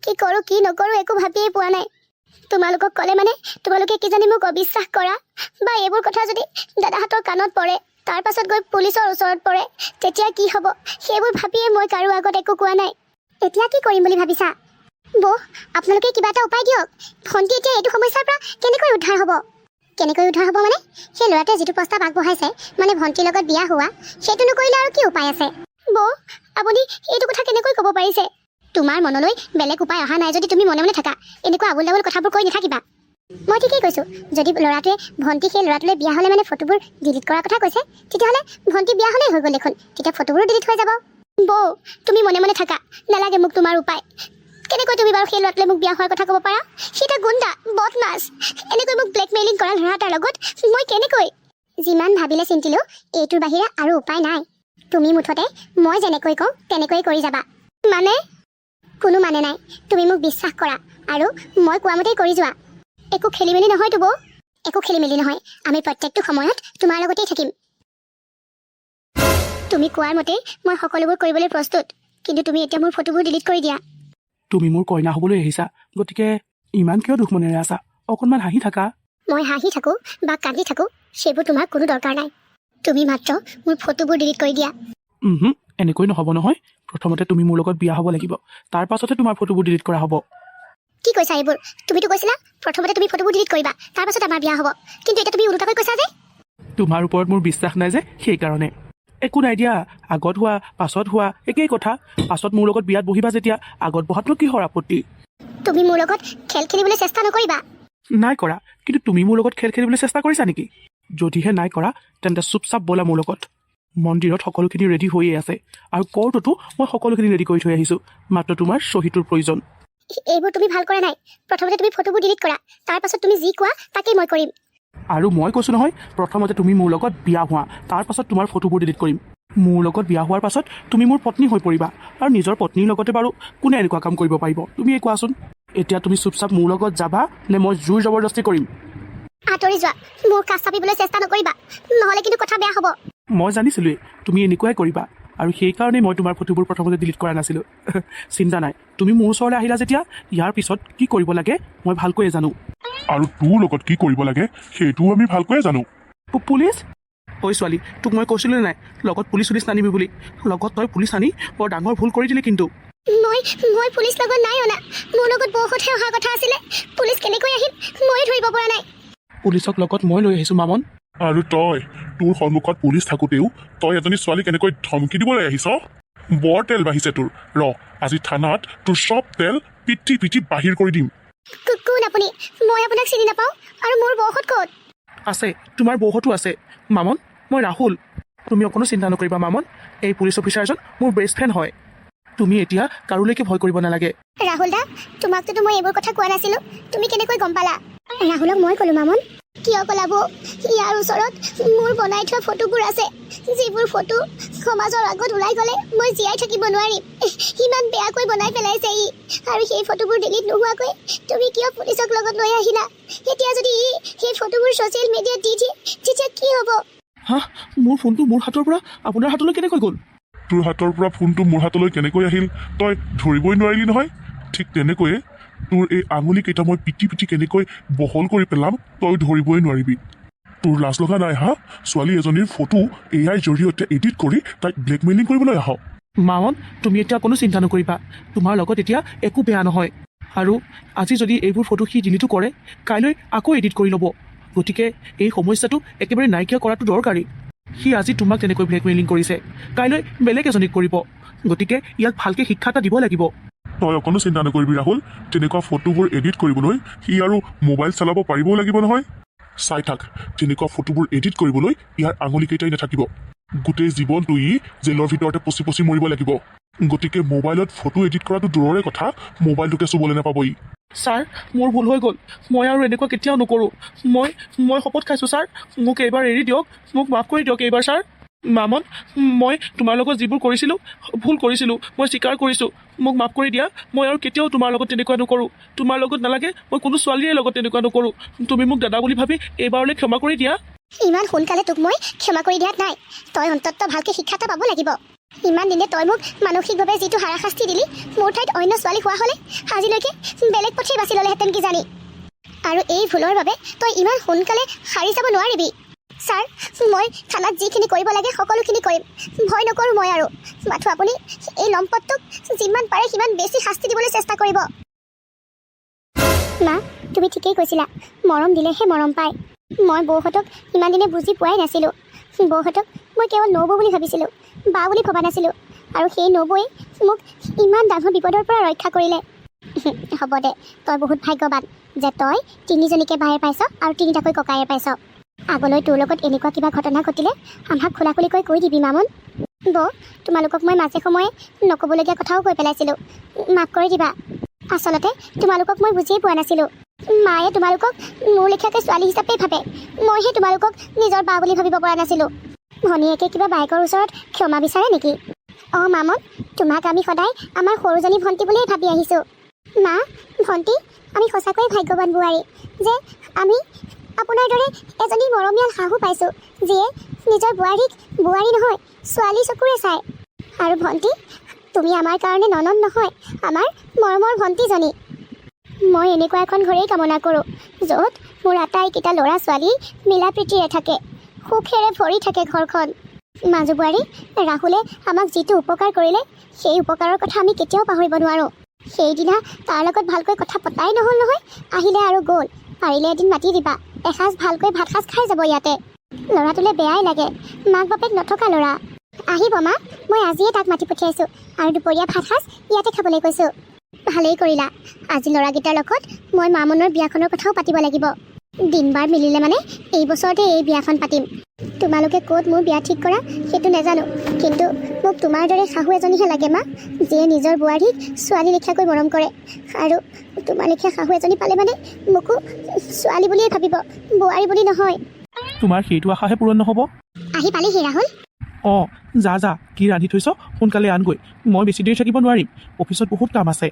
Speaker 1: কি কৰোঁ কি নকৰোঁ একো ভাবিয়েই পোৱা নাই। তোমালোকক ক'লে মানে তোমালোকে কিজানি মোক অবিশ্বাস কৰা, বা এইবোৰ কথা যদি দাদাহঁতৰ কাণত পৰে, তাৰ পাছত গৈ পুলিচৰ ওচৰত পৰে, তেতিয়া কি হ'ব সেইবোৰ ভাবিয়ে মই কাৰো আগত একো কোৱা নাই। এতিয়া কি কৰিম বুলি ভাবিছা? বৌ, আপোনালোকে কিবা এটা উপায় দিয়ক। ভণ্টি এতিয়া এইটো সমস্যাৰ পৰা কেনেকৈ উদ্ধাৰ হ'ব? কেনেকৈ উদ্ধাৰ হ'ব মানে? সেই ল'ৰাটোৱে যিটো প্ৰস্তাৱ আগবঢ়াইছে, মানে ভণ্টিৰ লগত বিয়া হোৱা, সেইটো নকৰিলে আৰু কি উপায় আছে? বৌ, আপুনি এইটো কথা কেনেকৈ ক'ব পাৰিছে? তোমাৰ মনলৈ বেলেগ উপায় অহা নাই যদি তুমি মনে মনে থাকা, এনেকুৱা আবুল ডাবুল কথাবোৰ কৈ নাথাকিবা। মই ঠিকেই কৈছোঁ, যদি ল'ৰাটোৱে ভণ্টি সেই ল'ৰাটোলৈ বিয়া হ'লে মানে ফটোবোৰ ডিলিট কৰাৰ কথা কৈছে, তেতিয়াহ'লে ভণ্টি বিয়া হ'লেই হৈ গ'ল দেখোন, তেতিয়া ফটোবোৰো ডিলিট হৈ যাব। বৌ, তুমি মনে মনে থাকা, নালাগে মোক তোমাৰ উপায়। কেনেকৈ তুমি বাৰু সেই ল'ৰাটোলৈ মোক বিয়া হোৱাৰ কথা ক'ব পাৰা? সি এটা গুণ্ডা, বদমাছ, এনেকৈ মোক ব্লেকমেইলিং কৰা ল'ৰা এটাৰ লগত মই কেনেকৈ? যিমান ভাবিলে চিন্তিলেও এইটোৰ বাহিৰে আৰু উপায় নাই। তুমি মুঠতে মই যেনেকৈ কওঁ তেনেকৈয়ে কৰি যাবা। মানে? কোনো মানে নাই, তুমি মোক বিশ্বাস কৰা আৰু মই কোৱা মতেই কৰি যোৱা। একো খেলি মেলি নহয়তো বৌ? একো খেলি মেলি নহয়, আমি প্ৰত্যেকটো সময়ত তোমাৰ লগতেই থাকিম। তুমি কোৱাৰ মতেই মই সকলোবোৰ কৰিবলৈ প্ৰস্তুত, কিন্তু তুমি এতিয়া মোৰ ফটোবোৰ ডিলিট কৰি দিয়া।
Speaker 2: তুমি মোৰ কইনা হ'বলৈ আহিছা, গতিকে ইমান কিয় দুখ মনেৰে আছা? অকণমান হাঁহি থাকা।
Speaker 1: মই হাঁহি থাকোঁ বা কান্দি থাকোঁ সেইবোৰ তোমাৰ কোনো দৰকাৰ নাই। তুমি মাত্ৰ মোৰ ফটোবোৰ ডিলিট কৰি দিয়া।
Speaker 2: এনেকৈ নহ'ব নহয়। প্ৰথমতে তুমি মোৰ লগত বিয়া হ'ব লাগিব, তাৰ পাছতহে তোমাৰ ফটোবোৰ ডিলিট কৰা হ'ব।
Speaker 1: কি কৈছা এইবোৰ? তুমিতো কৈছিলা প্ৰথমতে তুমি ফটোবোৰ ডিলিট কৰিবা, তাৰ পাছত আমাৰ বিয়া হ'ব, কিন্তু এতিয়া তুমি ওলোটাকৈ কৈছা যে?
Speaker 2: তোমাৰ ওপৰত মোৰ বিশ্বাস নাই যে, সেইকাৰণে। একো নাই দিয়া, আগত হোৱা পাছত হোৱা একেই কথা। পাছত মোৰ লগত বিয়াত বহিবা যেতিয়া, আগত বহাতনো কিহৰ আপত্তি?
Speaker 1: তুমি মোৰ লগত খেল খেলিবলৈ চেষ্টা নকৰিবা।
Speaker 2: নাই কৰা, কিন্তু তুমি মোৰ লগত খেল খেলিবলৈ চেষ্টা কৰিছা নেকি? যদিহে নাই কৰা তেন্তে চুপচাপ ব'লা মোৰ লগত। মন্দিৰত সকলোখিনি ৰেডি হৈয়ে আছে, আৰু কৰ্টতো মই সকলোখিনি ৰেডি কৰি থৈ আহিছোঁ, মাত্ৰ তোমাৰ চহীটোৰ প্ৰয়োজন।
Speaker 1: এইবোৰ তুমি ভাল কৰা নাই। প্ৰথমতে তুমি ফটোবোৰ ডিলিট কৰা, তাৰ পাছত তুমি যি কোৱা তাকেই মই কৰিম।
Speaker 2: আৰু মই কৈছোঁ নহয়, প্ৰথমতে তুমি মোৰ লগত বিয়া হোৱা, তাৰ পাছত তোমাৰ ফটোবোৰ ডিলিট কৰিম। মোৰ লগত বিয়া হোৱাৰ পাছত তুমি মোৰ পত্নী হৈ পৰিবা, আৰু নিজৰ পত্নীৰ লগতে বাৰু কোনে এনেকুৱা কাম কৰিব পাৰিব? তুমিয়ে কোৱাচোন। এতিয়া তুমি চুপচাপ মোৰ লগত যাবা নে মই জোৰ জবৰদস্তি কৰিম?
Speaker 1: আঁতৰি যোৱা, মোৰ কাষ চাপিবলৈ চেষ্টা নকৰিবা, নহ'লে কিন্তু কথা বেয়া হ'ব।
Speaker 2: মই জানিছিলোঁৱেই তুমি এনেকুৱাই কৰিবা, আৰু সেইকাৰণেই মই তোমাৰ ফটোবোৰ প্ৰথমতে ডিলিট কৰা নাছিলোঁ। চিন্তা নাই, তুমি মোৰ ওচৰলৈ আহিলা যেতিয়া, ইয়াৰ পিছত কি কৰিব লাগে মই ভালকৈয়ে জানো।
Speaker 3: আৰু তোৰ লগত কি কৰিব লাগে সেইটোও আমি ভালকৈয়ে জানো।
Speaker 2: পুলিচ? ঐ ছোৱালী, তোক মই কৈছিলোঁ নাই লগত পুলিচ নানিবি বুলি? লগত তই পুলিচ আনি বৰ ডাঙৰ ভুল কৰি দিলি কিন্তু।
Speaker 1: মই পুলিচ লগত নাই অনা, মোৰ লগত বৌহঁতহে অহা কথা আছিলে। পুলিচ কেনেকৈ আহিল ময়ে ধৰিব পৰা নাই।
Speaker 2: পুলিচক লগত মই লৈ আহিছোঁ মামন।
Speaker 3: আৰু তই তোৰ সন্মুখত পুলিচ থাকোঁতেও তই এজনী ছোৱালী কেনেকৈ ধমকি দিবলৈ আহিছ? বৰ তেল বাঢ়িছে তোৰ। আজি থানাত তোৰ চব তেল পিটি পিটি বাহিৰ কৰি দিম।
Speaker 1: কোন আপুনি? মই আপোনাক চিনি নাপাওঁ, আৰু মোৰ বৌহঁত ক'ত?
Speaker 2: আছে, তোমাৰ বৌহঁতো আছে। মামন, মই ৰাহুল। তুমি অকণো চিন্তা নকৰিবা মামন, এই পুলিচ অফিচাৰজন মোৰ বেষ্ট ফ্ৰেণ্ড হয়। তুমি এতিয়া কাৰোলৈকে ভয় কৰিব নালাগে।
Speaker 1: ৰাহুল দা, তোমাকতো মই এইবোৰ কথা কোৱা নাছিলোঁ, তুমি কেনেকৈ গম পালা? ৰাহুলক মই ক'লোঁ মামন। কিয় ক'লা বৌ? ইয়াৰ ওচৰত মোৰ বনাই থোৱা ফটোবোৰ আছে, যিবোৰ ফটো সমাজৰ আগত ওলাই গ'লে মই জীয়াই থাকিব নোৱাৰিম। ইমান বেয়াকৈ বনাই পেলাইছে ই, আৰু সেই ফটোবোৰ ডিলিট নোহোৱাকৈ তুমি কিয় পুলিচক লগত লৈ আহিলা? এতিয়া যদি ই সেই ফটোবোৰ ছ'চিয়েল মিডিয়াত দি দিয়ে তেতিয়া কি হ'ব?
Speaker 2: হা? মোৰ ফোনটো মোৰ হাতৰ পৰা আপোনাৰ হাতলৈ কেনেকৈ গ'ল?
Speaker 3: তোৰ হাতৰ পৰা ফোনটো মোৰ হাতলৈ কেনেকৈ আহিল তই ধৰিবই নোৱাৰিলি নহয়। ঠিক তেনেকৈয়ে তোৰ এই আঙুলিকেইটা মই পিটি পিটি কেনেকৈ বহল কৰি পেলাম তই ধৰিবই নোৱাৰিবি। তোৰ লাজ লগা নাই হা? ছোৱালী এজনীৰ ফটো এআইৰ জৰিয়তে এডিট কৰি তাইক ব্লেকমেইলিং কৰিবলৈ আহ।
Speaker 2: মামন, তুমি এতিয়া কোনো চিন্তা নকৰিবা, তোমাৰ লগত এতিয়া একো বেয়া নহয়। আৰু আজি যদি এইবোৰ ফটো সি ডিলিটো কৰে, কাইলৈ আকৌ এডিট কৰি ল'ব। গতিকে এই সমস্যাটো একেবাৰে নাইকিয়া কৰাটো দৰকাৰী। সি আজি তোমাক তেনেকৈ ব্লেকমেইলিং কৰিছে, কাইলৈ বেলেগ এজনীক কৰিব। গতিকে ইয়াক ভালকৈ শিক্ষা এটা দিব লাগিব।
Speaker 3: তই অকণো চিন্তা নকৰিবি ৰাহুল, তেনেকুৱা ফটোবোৰ এডিট কৰিবলৈ সি আৰু মোবাইল চলাব পাৰিবও লাগিব নহয়। চাই থাক, তেনেকুৱা ফটোবোৰ এডিট কৰিবলৈ ইয়াৰ আঙুলিকেইটাই নাথাকিব। গোটেই জীৱনটো ই জেলৰ ভিতৰতে পচি পচি মৰিব লাগিব। গতিকে মোবাইলত ফটো এডিট কৰাটো দূৰৰে কথা, মোবাইলটোকে চুবলৈ নাপাব ই।
Speaker 2: ছাৰ মোৰ ভুল হৈ গ'ল, মই আৰু এনেকুৱা কেতিয়াও নকৰোঁ। মই শপত খাইছোঁ ছাৰ, মোক এইবাৰ এৰি দিয়ক, মোক মাফ কৰি দিয়ক এইবাৰ ছাৰ। মামন, মই তোমাৰ লগত যিবোৰ কৰিছিলোঁ ভুল কৰিছিলোঁ, মই স্বীকাৰ কৰিছোঁ, মোক মাফ কৰি দিয়া। মই আৰু কেতিয়াও তোমাৰ লগত তেনেকুৱা নকৰোঁ। তোমাৰ লগত নালাগে, মই কোনো ছোৱালীৰে লগত তেনেকুৱা নকৰোঁ। তুমি মোক দাদা বুলি ভাবি এইবাৰলৈ ক্ষমা কৰি দিয়া।
Speaker 1: ইমান সোনকালে তোক মই ক্ষমা কৰি দিয়াত নাই। তই অন্তত ভালকৈ শিক্ষা এটা পাব লাগিব। ইমান দিনে তই মোক মানসিকভাৱে যিটো হাৰাশাস্তি দিলি, মোৰ ঠাইত অন্য ছোৱালী হোৱা হ'লে আজিলৈকে বেলেগ পথেই বাছি ল'লেহেঁতেন কি জানি। আৰু এই ভুলৰ বাবে তই ইমান সোনকালে সাৰি যাব নোৱাৰিবি। ছাৰ, মই থানাত যিখিনি কৰিব লাগে সকলোখিনি কৰিম, ভয় নকৰোঁ মই আৰু। মাথো আপুনি এই লম্পটটোক যিমান পাৰে সিমান বেছি শাস্তি দিবলৈ চেষ্টা কৰিব। মা, তুমি ঠিকেই কৈছিলা, মৰম দিলেহে মৰম পায়। মই বৌহঁতক ইমান দিনে বুজি পোৱাই নাছিলোঁ। বৌহঁতক মই কেৱল নবৌ বুলি ভাবিছিলোঁ, বা বুলি ভবা নাছিলোঁ। আৰু সেই নবৌৱে মোক ইমান ডাঙৰ বিপদৰ পৰা ৰক্ষা কৰিলে। হ'ব দে, তই বহুত ভাগ্যৱান যে তই 3জনীকে বায়েৰ পাইছ আৰু 3টাকৈ ককায়েৰ পাইছ। আগলৈ তোৰ লগত এনেকুৱা কিবা ঘটনা ঘটিলে আমাক খোলাখুলিকৈ কৈ দিবি মামন। বৌ, তোমালোকক মই মাজে সময়ে নক'বলগীয়া কথাও কৈ পেলাইছিলোঁ, মাফ কৰি দিবা। আচলতে তোমালোকক মই বুজিয়েই পোৱা নাছিলোঁ। মায়ে তোমালোকক মোৰ লেখীয়াকৈ ছোৱালী হিচাপেই ভাবে, মইহে তোমালোকক নিজৰ বা বুলি ভাবিব পৰা নাছিলোঁ। ভনীয়েকে কিবা বায়েকৰ ওচৰত ক্ষমা বিচাৰে নেকি? অঁ মামন, তোমাক আমি সদায় আমাৰ সৰুজনী ভণ্টি বুলিয়েই ভাবি আহিছোঁ। মা, ভণ্টি, আমি সঁচাকৈয়ে ভাগ্যৱান বোৱাৰী যে আমি আপোনাৰ দৰে এজনী মৰমীয়াল শাহু পাইছোঁ, যিয়ে নিজৰ বোৱাৰীক বোৱাৰী নহয় ছোৱালী চকুৰে চায়। আৰু ভণ্টি, তুমি আমাৰ কাৰণে ননদ নহয়, আমাৰ মৰমৰ ভণ্টিজনী। মই এনেকুৱা এখন ঘৰেই কামনা কৰোঁ য'ত মোৰ আটাইকেইটা ল'ৰা ছোৱালী মিলা প্ৰীতিৰে থাকে, সুখেৰে ভৰি থাকে ঘৰখন। মাজু বোৱাৰী, ৰাহুলে আমাক যিটো উপকাৰ কৰিলে সেই উপকাৰৰ কথা আমি কেতিয়াও পাহৰিব নোৱাৰোঁ। সেইদিনা তাৰ লগত ভালকৈ কথা পতাই নহ'ল নহয়, আহিলে আৰু গ'ল। পাৰিলে এদিন মাতি দিবা, এসাঁজ ভালকৈ ভাত সাঁজ খাই যাব ইয়াতে। ল'ৰাটোলৈ বেয়াই লাগে, মাক বাপেক নথকা ল'ৰা। আহিব মা, মই আজিয়ে তাক মাতি পঠিয়াইছোঁ আৰু দুপৰীয়া ভাত সাঁজ ইয়াতে খাবলৈ কৈছোঁ। ভালেই কৰিলা, আজি ল'ৰাকেইটাৰ লগত মই মামনৰ বিয়াখনৰ কথাও পাতিব লাগিব। দিন বাৰ মিলিলে মানে এই বছৰতে এই বিয়াখন পাতিম। তোমালোকে ক'ত মোৰ বিয়া ঠিক কৰা সেইটো নাজানো, কিন্তু মোক তোমাৰ দৰে শাহু এজনীহে লাগে মা, যিয়ে নিজৰ বোৱাৰীক ছোৱালী লেখীয়াকৈ মৰম কৰে। আৰু তোমাৰ লেখীয়া শাহু এজনী পালে মানে মোকো ছোৱালী বুলিয়েই ভাবিব, বোৱাৰী বুলি নহয়।
Speaker 2: তোমাৰ সেইটো আশাহে পূৰণ নহ'ব।
Speaker 1: আহি পালেহি ৰাহুল।
Speaker 2: অঁ, যা যা, কি ৰান্ধি থৈছ সোনকালে আনগৈ, মই বেছি দেৰি থাকিব নোৱাৰিম, অফিচত বহুত কাম আছে।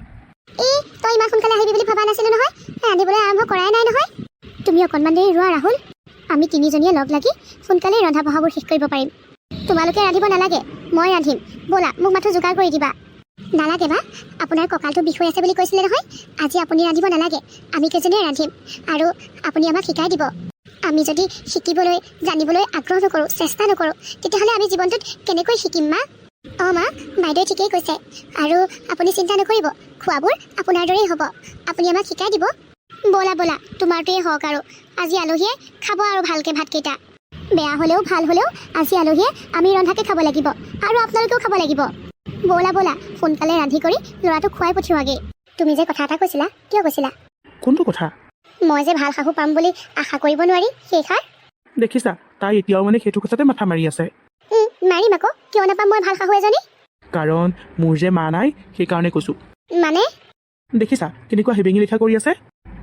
Speaker 1: এই তই ইমান সোনকালে আহিবি বুলি ভবা নাছিলোঁ নহয়, ৰান্ধিবলৈ আৰম্ভ কৰাই নাই নহয়। তুমি অকণমান দেৰি ৰোৱা ৰাহুল, আমি 3জনীয়ে লগ লাগি সোনকালেই ৰন্ধা বঢ়াবোৰ শেষ কৰিব পাৰিম। তোমালোকে ৰান্ধিব নালাগে, মই ৰান্ধিম। ব'লা, মোক মাথো যোগাৰ কৰি দিবা। নালাগে বা, আপোনাৰ কঁকালটো বিষ হৈ আছে বুলি কৈছিলে নহয়, আজি আপুনি ৰান্ধিব নালাগে, আমি কেইজনীয়ে ৰান্ধিম। আৰু আপুনি আমাক শিকাই দিব। আমি যদি শিকিবলৈ জানিবলৈ আগ্ৰহ নকৰোঁ, চেষ্টা নকৰোঁ, তেতিয়াহ'লে আমি জীৱনটোত কেনেকৈ শিকিম মা? অঁ মা, বাইদেৱে ঠিকেই কৈছে। আৰু আপুনি চিন্তা নকৰিব, খোৱাবোৰ আপোনাৰ দৰেই হ'ব, আপুনি আমাক শিকাই দিব। ব'লা ব'লা, তোমাৰটোৱেই হওক আৰু আজি আলহীয়ে খাব আৰু ভালকৈ ভাতকেইটা। বেয়া হ'লেও ভাল হ'লেও আজি আলহীয়ে আমি ৰন্ধাকে খাব লাগিব, আৰু আপোনালোকেও খাব লাগিব। ব'লা ব'লা, সোনকালে ৰান্ধি কৰি ল'ৰাটোক খুৱাই পঠিওৱাগৈ। তুমি যে কথা এটা কৈছিলা, কিয় কৈছিলা?
Speaker 2: কোনটো কথা?
Speaker 1: মই যে ভাল শাহু পাম বুলি আশা কৰিব নোৱাৰি সেইষাৰ।
Speaker 2: দেখিছা, তাই এতিয়াও মানে সেইটো কথাতে মাথা মাৰি আছে।
Speaker 1: মাৰিম আকৌ, কিয় নাপাম মই ভাল শাহু এজনী?
Speaker 2: কাৰণ মোৰ যে মা নাই সেইকাৰণে কৈছোঁ।
Speaker 1: মানে?
Speaker 2: দেখিছা কেনেকুৱা হেবেঙি লিখা কৰি আছে।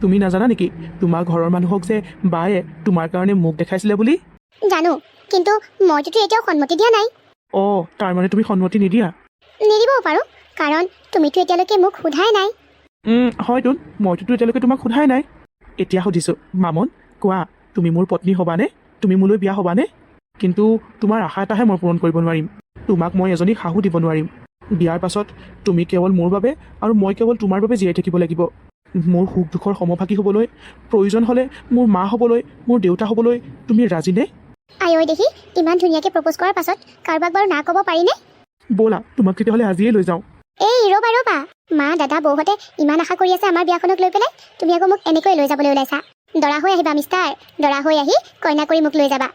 Speaker 2: তুমি নাজানা নেকি তোমাৰ ঘৰৰ মানুহক যে বায়ে তোমাৰ কাৰণে মুখ দেখাইছিলে বুলি?
Speaker 1: জানো, কিন্তু মইতো এতিয়াও সন্মতি দিয়া নাই।
Speaker 2: অঁ, তাৰমানে তুমি সন্মতি নিদিয়া?
Speaker 1: নিদিবও পাৰোঁ, কাৰণ তুমিতো এতিয়ালৈকে মোক সোধাই নাই।
Speaker 2: হয়তো, মইতো এতিয়ালৈকে তোমাক সোধাই নাই। এতিয়া সুধিছোঁ, মামন কোৱা, তুমি মোৰ পত্নী হ'বানে? তুমি মোলৈ বিয়া হ'বানে? কিন্তু তোমাৰ আশা এটাহে মই পূৰণ কৰিব নোৱাৰিম, তোমাক মই এজনী শাহু দিব নোৱাৰিম। বিয়াৰ পাছত তুমি কেৱল মোৰ বাবে আৰু মই কেৱল তোমাৰ বাবে জীয়াই থাকিব লাগিব। মোৰ সুখ দুখৰ সমভাগী হ'বলৈ, প্ৰয়োজন হ'লে মোৰ মা হ'বলৈ, মোৰ দেউতা হ'বলৈ তুমি ৰাজিনে?
Speaker 1: আই ঐ দেখি, ইমান ধুনীয়াকৈ প্ৰপ'জ কৰাৰ পাছত কাৰোবাক বাৰু না ক'ব পাৰিনে?
Speaker 2: ব'লা, তোমাক তেতিয়াহ'লে আজিয়ে লৈ যাওঁ।
Speaker 1: এই ৰ'বা ৰ'বা, মা দাদা বৌহঁতে ইমান আশা কৰি আছে আমাৰ বিয়াখনক লৈ পেলাই, তুমি আকৌ মোক এনেকৈ লৈ যাবলৈ ওলাইছা। দৰা হৈ আহিবা মিষ্টাৰ, দৰা হৈ আহি কইনা কৰি মোক লৈ যাবা।